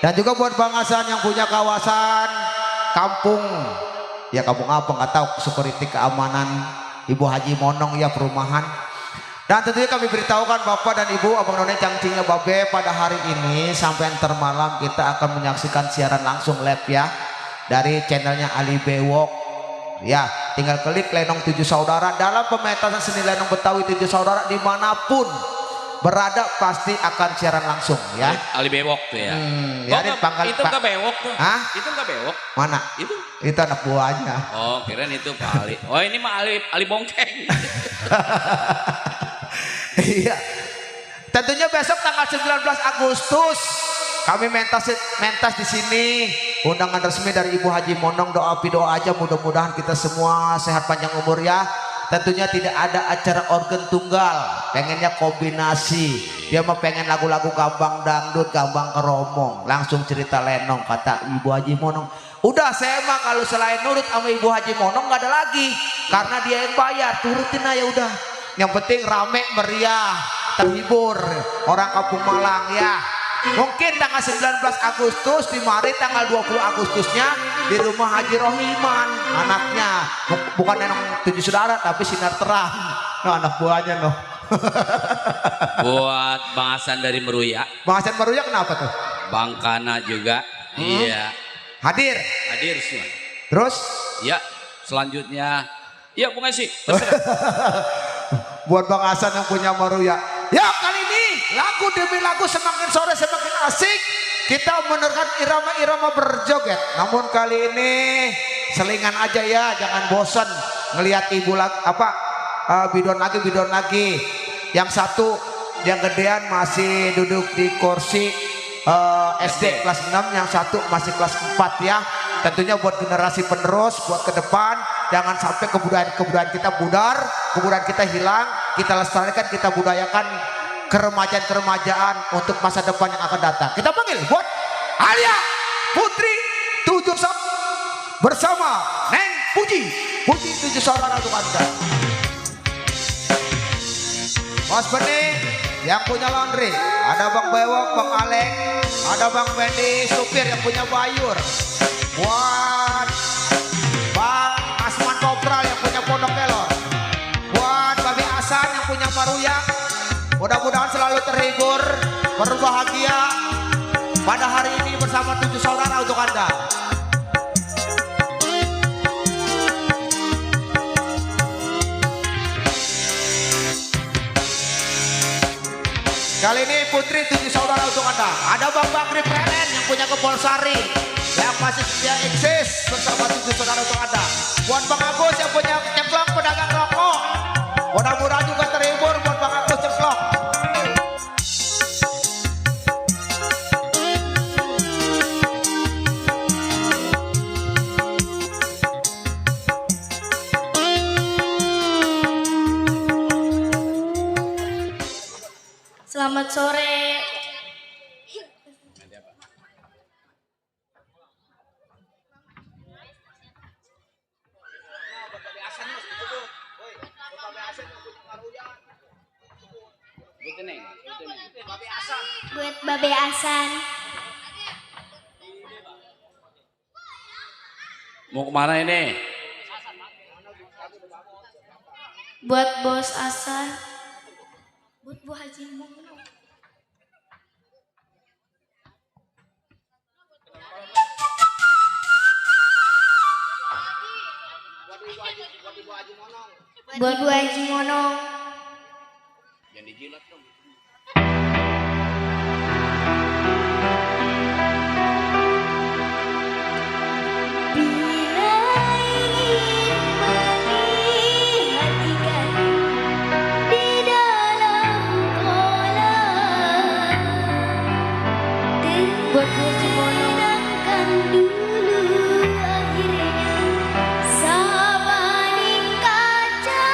Dan juga buat Bang Hasan yang punya kawasan kampung. Ya kampung apa nggak tahu, security keamanan Ibu Haji Monong ya perumahan. Dan tentunya kami beritahukan Bapak dan Ibu, Abang None Cangcingnya Babe, pada hari ini sampai termalam kita akan menyaksikan siaran langsung live ya dari channelnya Ali Bewok. Ya, tinggal klik Lenong 7 Saudara. Dalam pementasan seni Lenong Betawi 7 Saudara dimanapun berada pasti akan siaran langsung ya. Ali bewok tuh ya. Ya, ini Itu Pak. nggak bewok tuh. Hah? Itu nggak bewok. Mana? Itu anak buahnya. Oh, kirain itu Pak Ali. Oh, ini mah Ali Bongkeng. Iya. Tentunya besok tanggal 19 Agustus kami mentas di sini. Undangan resmi dari Ibu Haji Monong, doa aja mudah-mudahan kita semua sehat panjang umur ya. Tentunya tidak ada acara organ tunggal, pengennya kombinasi. Dia mah pengen lagu-lagu gambang dangdut, gambang keromong, langsung cerita lenong kata Ibu Haji Monong. Udah saya mah kalau selain nurut sama Ibu Haji Monong nggak ada lagi, karena dia yang bayar, turutin aja udah. Yang penting rame, meriah, terhibur orang Kampung Malang ya. Mungkin tanggal 19 Agustus di mari tanggal 20 Agustusnya di rumah Haji Rohiman, anaknya bukan anak 7 saudara tapi sinar terang. No, anak buahnya no. Buat Bang Hasan dari Meruya. Bang Hasan Maruya kenapa tuh? Bang Kana juga. Iya. Hadir. Hadir semua. Terus Ya, selanjutnya. Ya, Bung Esi. Terserah. buat Bang Hasan yang punya Maruya. Ya kali ini lagu demi lagu semakin sore semakin asik. Kita menerkan irama-irama berjoget. Namun kali ini selingan aja ya, jangan bosan ngelihat ibu bidon lagi. Yang satu yang gedean masih duduk di kursi SD kelas 6, yang satu masih kelas 4 ya. Tentunya buat generasi penerus, buat ke depan, jangan sampai kebudayaan kita pudar, kebudayaan kita hilang, kita lestarikan, kita budayakan keremajaan untuk masa depan yang akan datang. Kita panggil buat Alia Putri 7 Saudara bersama Neng Puji 7 Saudara untuk Anda. Mas Bening yang punya laundry, ada Bang Bewok, Bang Alek, ada Bang Pendi supir yang punya Bayur, buat Bang Asman Kopral yang punya Pondok Kelor, buat Babe Hasan yang punya Maruya. Mudah-mudahan selalu terhibur, berbahagia pada hari ini bersama 7 saudara untuk Anda. Kali ini Putri 7 saudara untuk Anda. Ada Bang Bakri PLN yang punya Kepolsari yang masih setia eksis bersama 7 saudara untuk Anda. Buat Bang Agus yang punya Cemplong pedagang rokok. Mudah-mudahan juga terhibur buat Bang Agus Cemplong. Selamat sore. Buat Babe Asan. Mau kemana ini? Buat Bos Asan. Buat Bu Haji Mono. Buat Bu Haji Mono. Jangan dijilat dong. Bila ingin melihat ikan di dalam kolam, buat menyenangkan dulu akhirnya sabani kaca.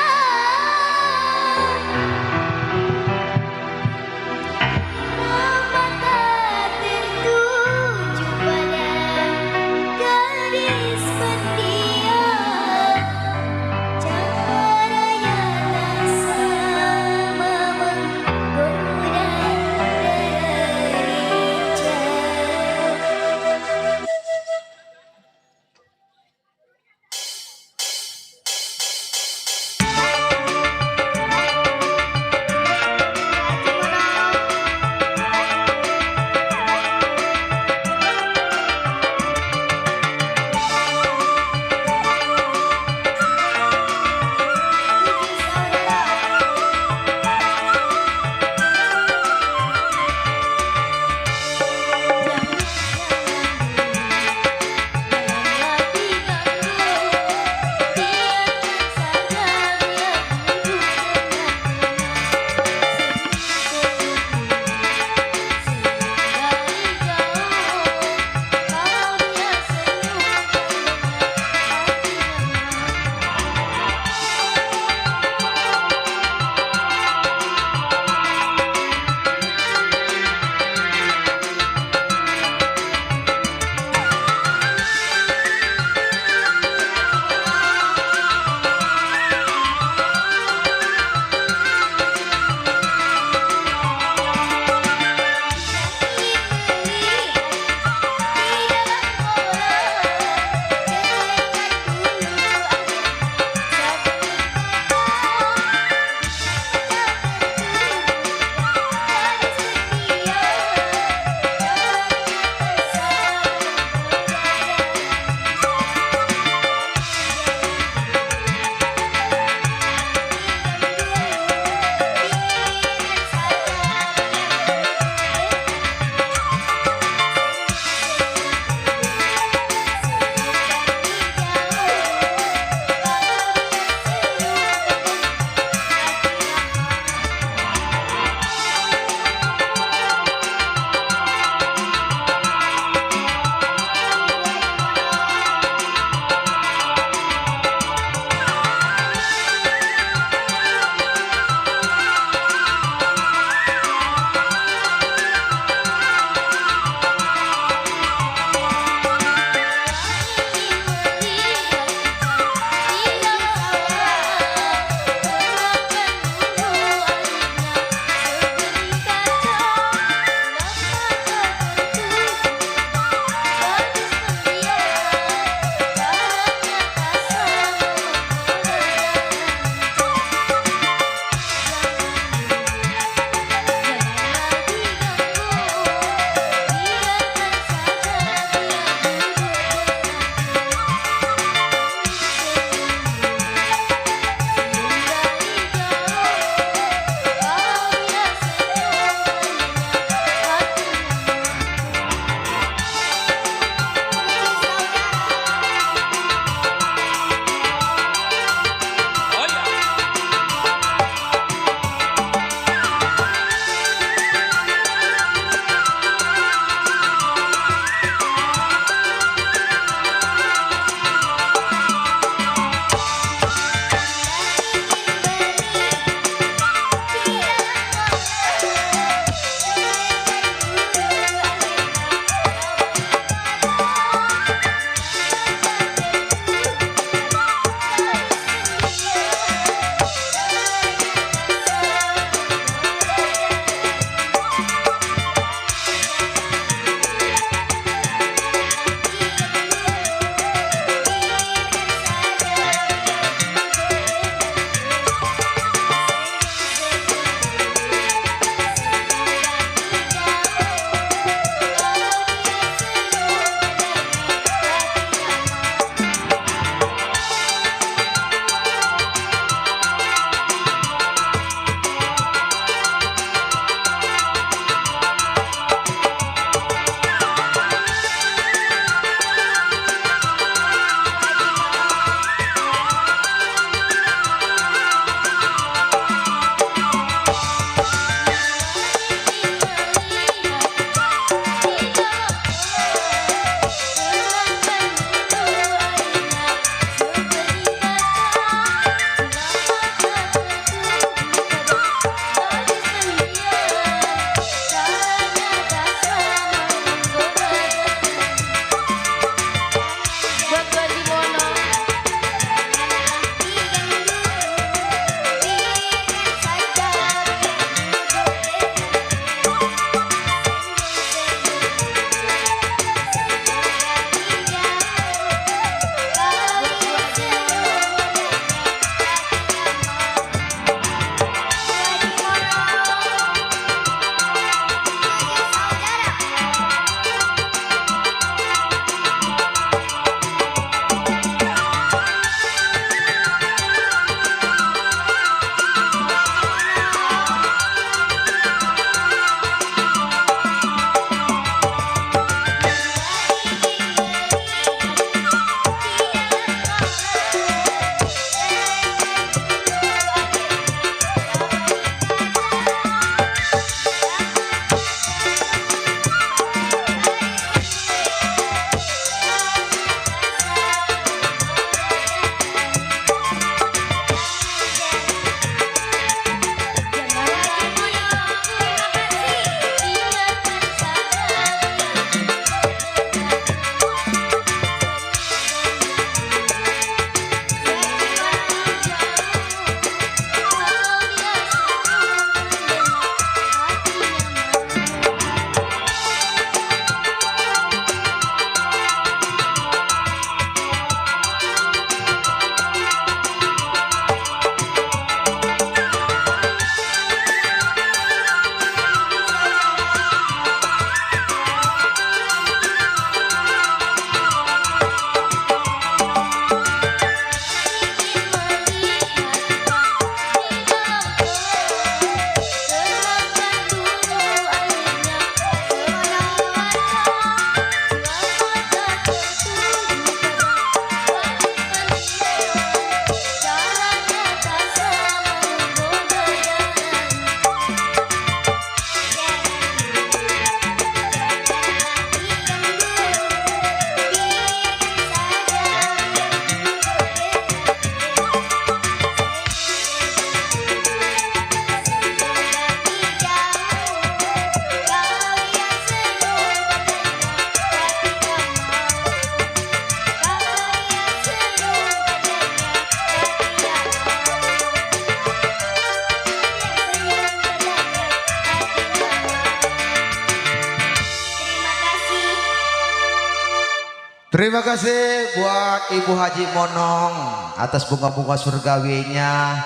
Terima kasih buat Ibu Haji Monong atas bunga-bunga surgawinya.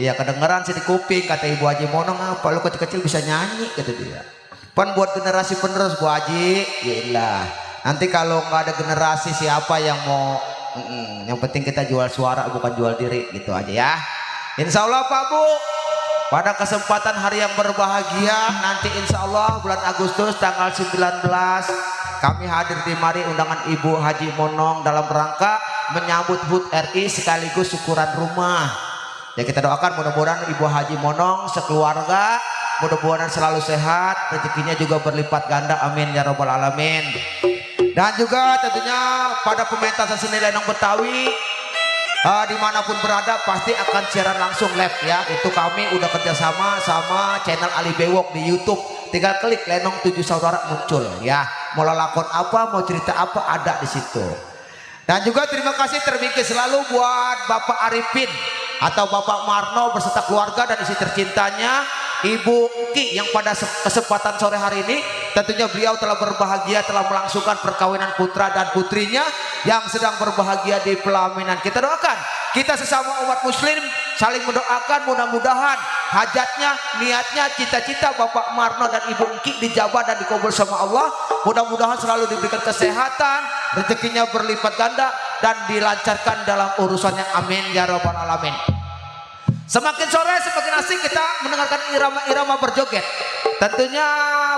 Ya kedengeran sih di kuping kata Ibu Haji Monong, apa lu kecil-kecil bisa nyanyi kata dia. Pan buat generasi penerus Bu Haji, yalah. Nanti kalau nggak ada generasi siapa yang mau? Yang penting kita jual suara bukan jual diri gitu aja ya. Insya Allah Pak Bu. Pada kesempatan hari yang berbahagia nanti insya Allah bulan Agustus tanggal 19 kami hadir di mari undangan Ibu Haji Monong dalam rangka menyambut HUT RI sekaligus syukuran rumah. Ya kita doakan mudah-mudahan Ibu Haji Monong sekeluarga mudah-mudahan selalu sehat, rezekinya juga berlipat ganda, amin ya robbal alamin. Dan juga tentunya pada pementasan seni lenong Betawi dimanapun berada pasti akan siaran langsung live ya. Itu kami udah kerjasama sama channel Ali Bewok di YouTube. Tinggal klik Lenong 7 Saudara muncul ya. Mau lakon apa, mau cerita apa ada di situ. Dan juga terima kasih terbingkis selalu buat Bapak Arifin atau Bapak Marno beserta keluarga dan istri tercintanya Ibu Ki yang pada kesempatan sore hari ini tentunya beliau telah berbahagia telah melangsungkan perkawinan putra dan putrinya yang sedang berbahagia di pelaminan. Kita doakan, kita sesama umat muslim saling mendoakan mudah-mudahan hajatnya, niatnya, cita-cita Bapak Marno dan Ibu Ki dijabah dan dikabul sama Allah. Mudah-mudahan selalu diberikan kesehatan, rezekinya berlipat ganda dan dilancarkan dalam urusannya, amin ya rabbal alamin. Semakin sore semakin asik kita mendengarkan irama-irama berjoget. Tentunya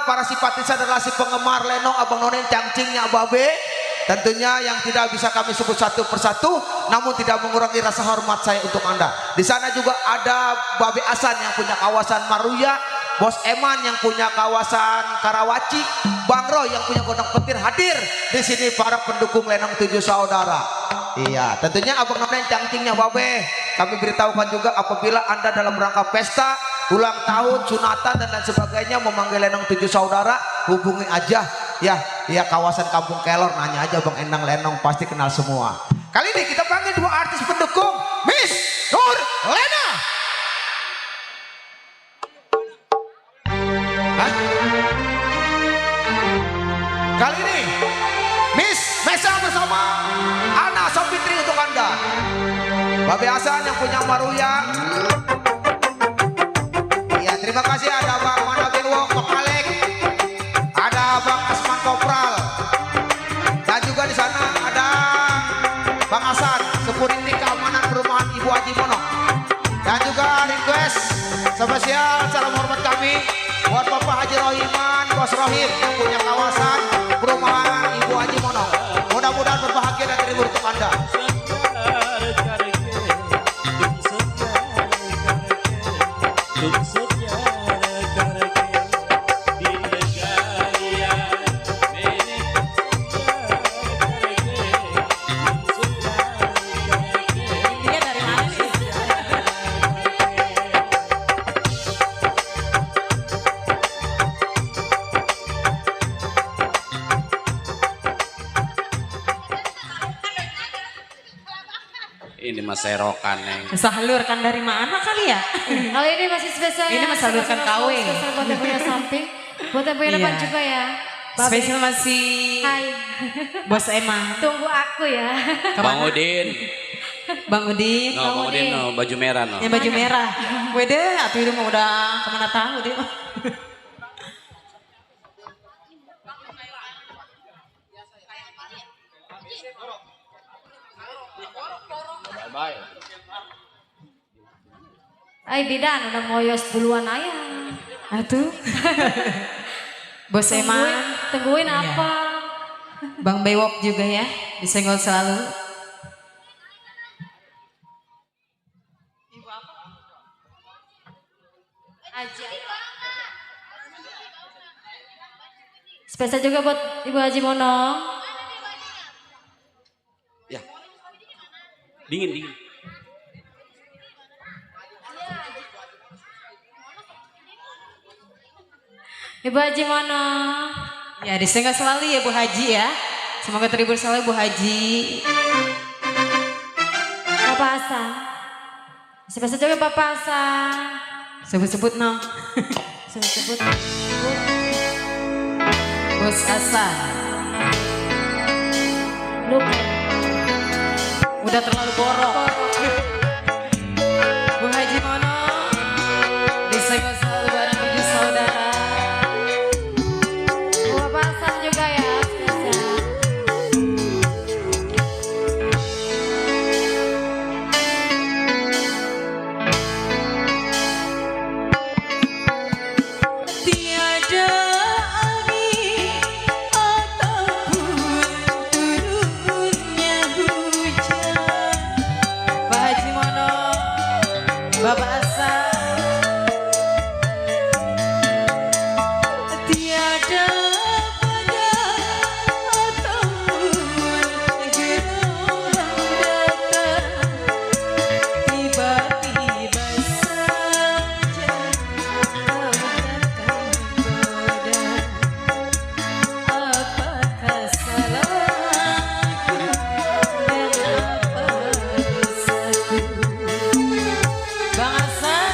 para simpatisan adalah si penggemar lenong Abang Nonen cangcingnya Babe. Tentunya yang tidak bisa kami sebut satu persatu, namun tidak mengurangi rasa hormat saya untuk Anda. Di sana juga ada Babe Asan yang punya kawasan Maruya, Bos Eman yang punya kawasan Karawaci, Bang Roy yang punya Gondang Petir hadir di sini para pendukung Lenong 7 Saudara. Iya, tentunya Abang Nonen cangcingnya Babe. Kami beritahukan juga apabila Anda dalam rangka pesta, ulang tahun, sunatan dan lain sebagainya memanggil Lenong 7 Saudara, hubungi aja ya kawasan Kampung Kelor, nanya aja Bang Endang Lenong pasti kenal semua. Kali ini kita panggil dua artis pendukung, Miss Nur Lena. Hah? Kali ini Miss Mesa bersama Ana Sapitri untuk Anda. Babe Hasan yang punya Maruya. Iya, terima kasih ada Bang Manabewok, Bang Alek, ada Bang Asman Kopral, dan juga di sana ada Bang Hasan, Security Keamanan Perumahan Ibu Haji Monong. Dan juga request spesial salam hormat kami buat Bapak Haji Rohiman, Bos Rohim yang punya kawasan Perumahan Ibu Haji Monong. Mudah-mudahan berbahagia dan terhibur untuk Anda. Ini mas serokan neng. Salurkan dari mana kali ya? Kali ini masih spesial. Ini ya, salurkan KW. Spesial buat yang punya samping, buat yang punya depan Iya. juga ya. Babe. Spesial masih Hai. Bos Emma, Tunggu aku ya. Bang Udin. Bang Udin, No, Bang Udin no, baju merah no. yang baju merah. Wede, atuh itu mah udah kemana tahu deh. Bye. Ay bidan udah moyos duluan aja. Atuh. Bos Emma, Tungguin Iya. apa? Bang Bewok juga ya, disenggol selalu. Aja. Spesial juga buat Ibu Haji Monong. Ya. Dingin dingin. Ibu Haji Monong. Ya, disenggol selalu ya Bu Haji ya. Semoga terhibur selalu Bu Haji. Bapak Hasan. Spesial juga Bapak Hasan. Sebut-sebut no. Sebut-sebut. Bos Hasan. Lupa. Udah terlalu borok. Bu Haji Mono disenggol selalu bareng 7 saudara. Buah pasar juga ya spesial. Tiada angin ataupun turunnya hujan. Pak Haji Mono, Bapak Asa. Tiada badai ataupun gelombang datang, tiba-tiba saja kau datang goda. Apakah salahku dan apa dosaku? Bang Hasan,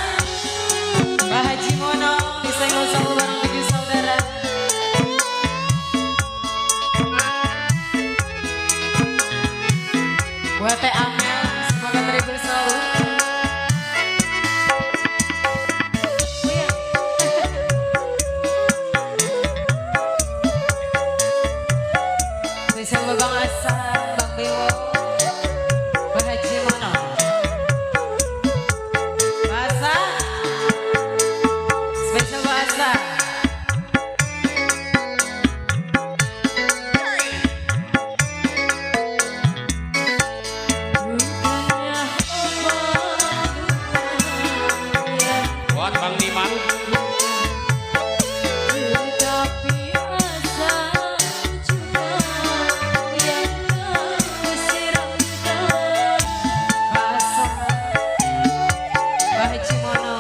Pak Haji Mono disenggol selalu bareng 7 saudara. Buat Teh Amel, semoga terhibur selalu. Spesial buat Bang Hasan, Bang Bewo, Pak Haji Mono. Bahasa spesial bahasa. Bukannya obat yang Buat Bang Diman. tetapi asa cuma yang kau siramkan. Bahasa Pak Haji Mono.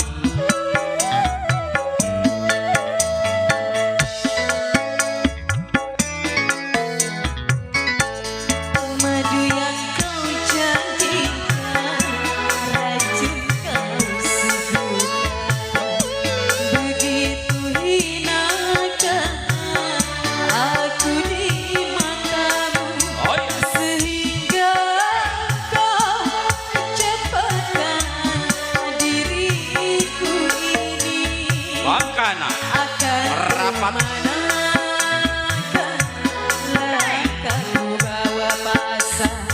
Madu yang kau janjikan, racun kau suguhkan. Begitu hinakah aku di matamu, Oh iya. sehingga kau cepatkan diriku ini Bangkana. akan Merapat. kemanakah langkahmu bawa pasang.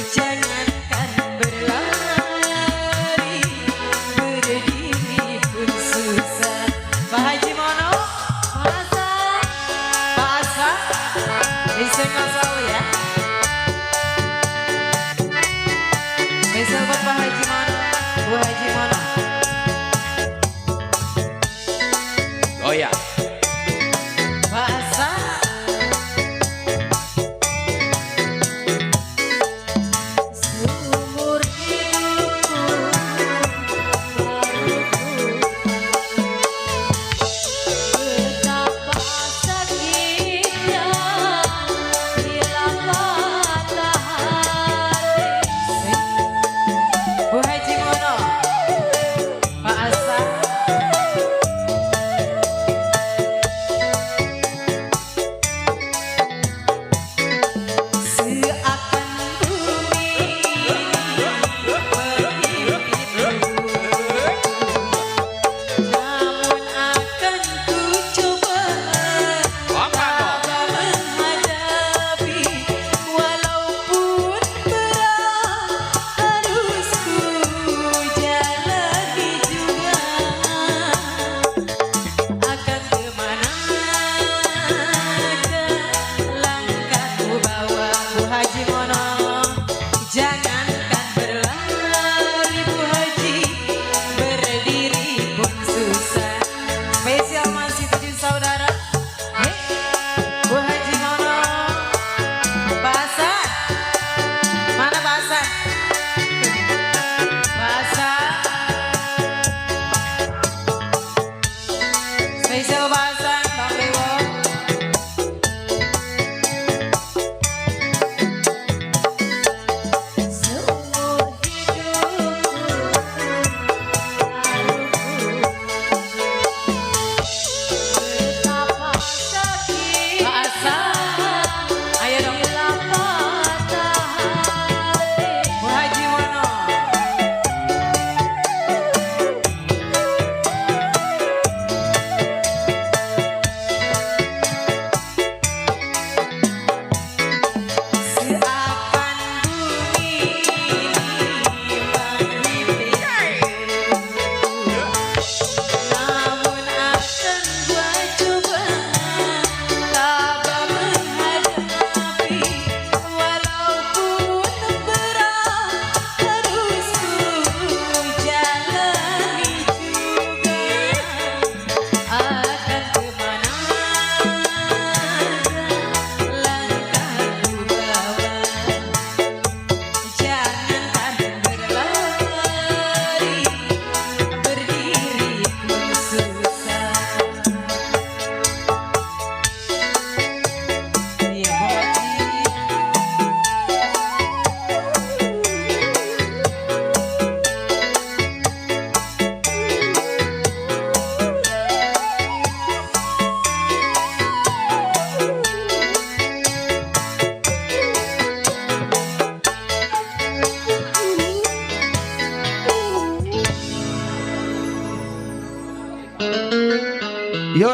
Jangankan berlari, berdiri pun susah. Pak Haji Mono, Pak Hasan, Pak Hasan, disenggol selalu ya. Spesial buat Pak Haji Mono, Bu Haji Mono. Oh ya. Pak Hasan. Seumur hidupku betapa sakitnya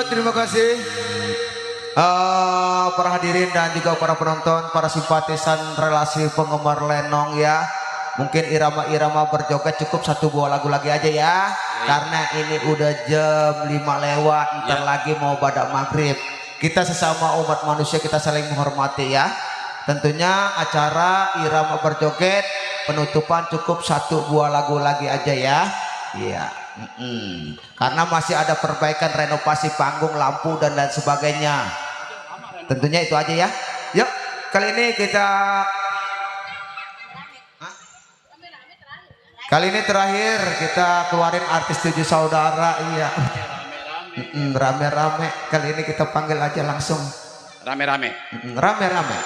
terima kasih para hadirin dan juga para penonton, para simpatisan relasi penggemar lenong ya. Mungkin irama-irama berjoget cukup satu buah lagu lagi aja ya. Karena ini udah jam 5 lewat, ntar lagi mau badak maghrib. Kita sesama umat manusia kita saling menghormati ya. Tentunya acara irama berjoget penutupan cukup satu buah lagu lagi aja ya. Iya. Karena masih ada perbaikan renovasi panggung, lampu dan lain sebagainya. Tentunya itu aja ya. Yuk, kali ini kita terakhir kita keluarin artis 7 saudara. Iya. Rame-rame. Kali ini kita panggil aja langsung. Rame-rame. Rame-rame.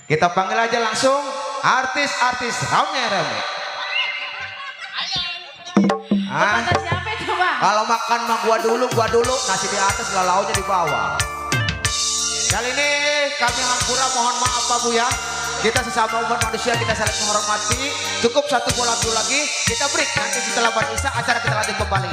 Kita panggil aja langsung artis-artis rame-rame. Kepada siapa itu bang? Kalau makan mah gua dulu, nasi di atas lauknya di bawah. Kali ini kami Hampura mohon maaf Pak Bu ya. Kita sesama umat manusia kita saling menghormati. Cukup satu bola dulu lagi, kita break. Nanti setelah Bani Isa acara kita lanjut kembali.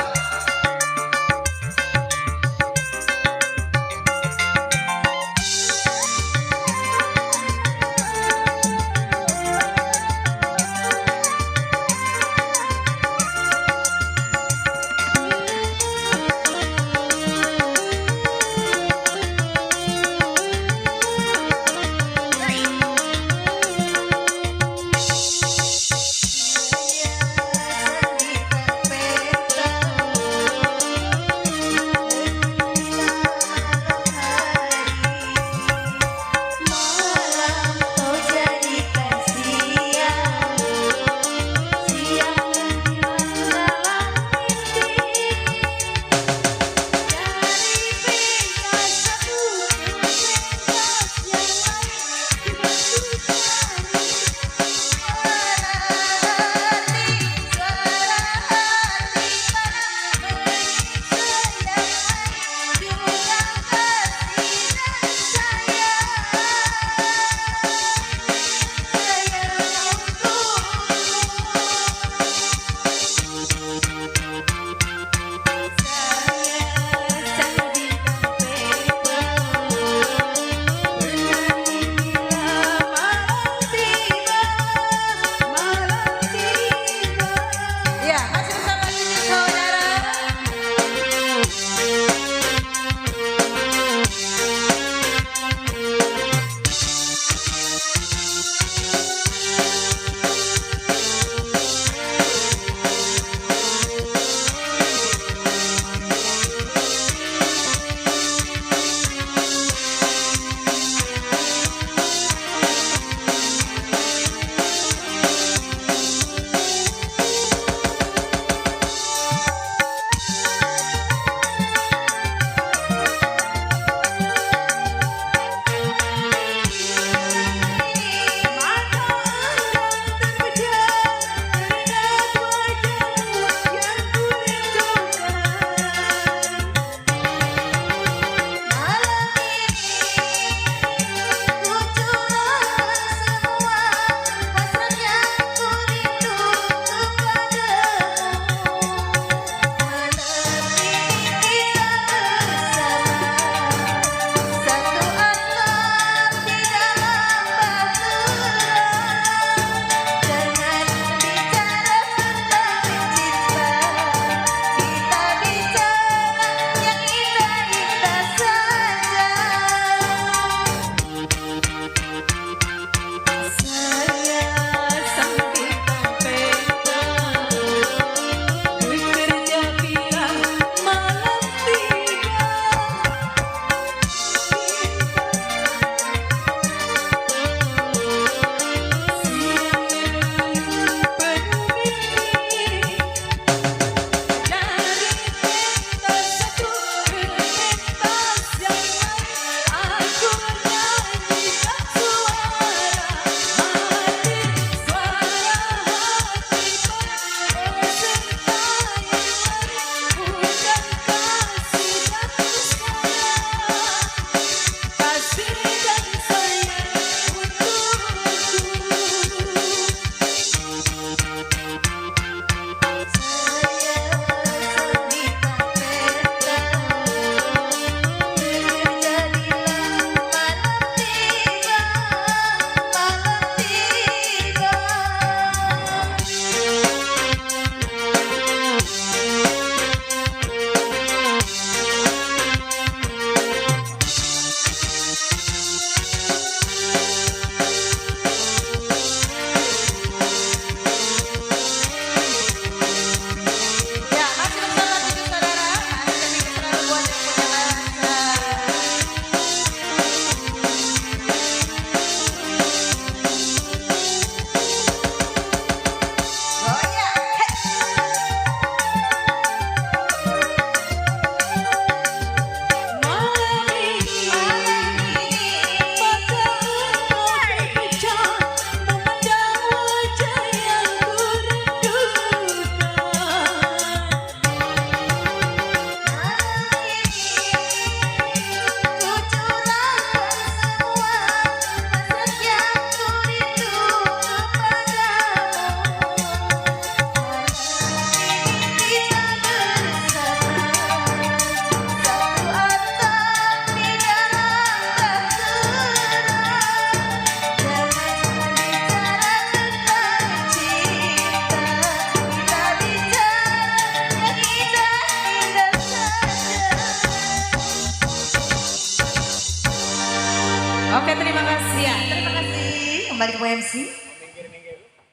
Oke, terima kasih. Ya, terima kasih. Kembali ke MC.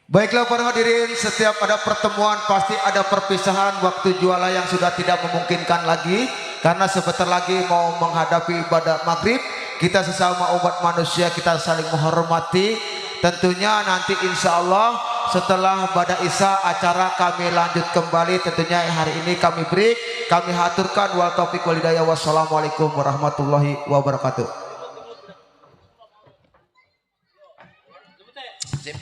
Baiklah para hadirin, setiap ada pertemuan pasti ada perpisahan. Waktu jualan yang sudah tidak memungkinkan lagi, karena sebentar lagi mau menghadapi ibadah maghrib. Kita sesama umat manusia kita saling menghormati. Tentunya nanti insya Allah setelah pada isya acara kami lanjut kembali. Tentunya hari ini kami break, kami haturkan wal taufiq wal hidayah. Wassalamualaikum warahmatullahi wabarakatuh. Sip.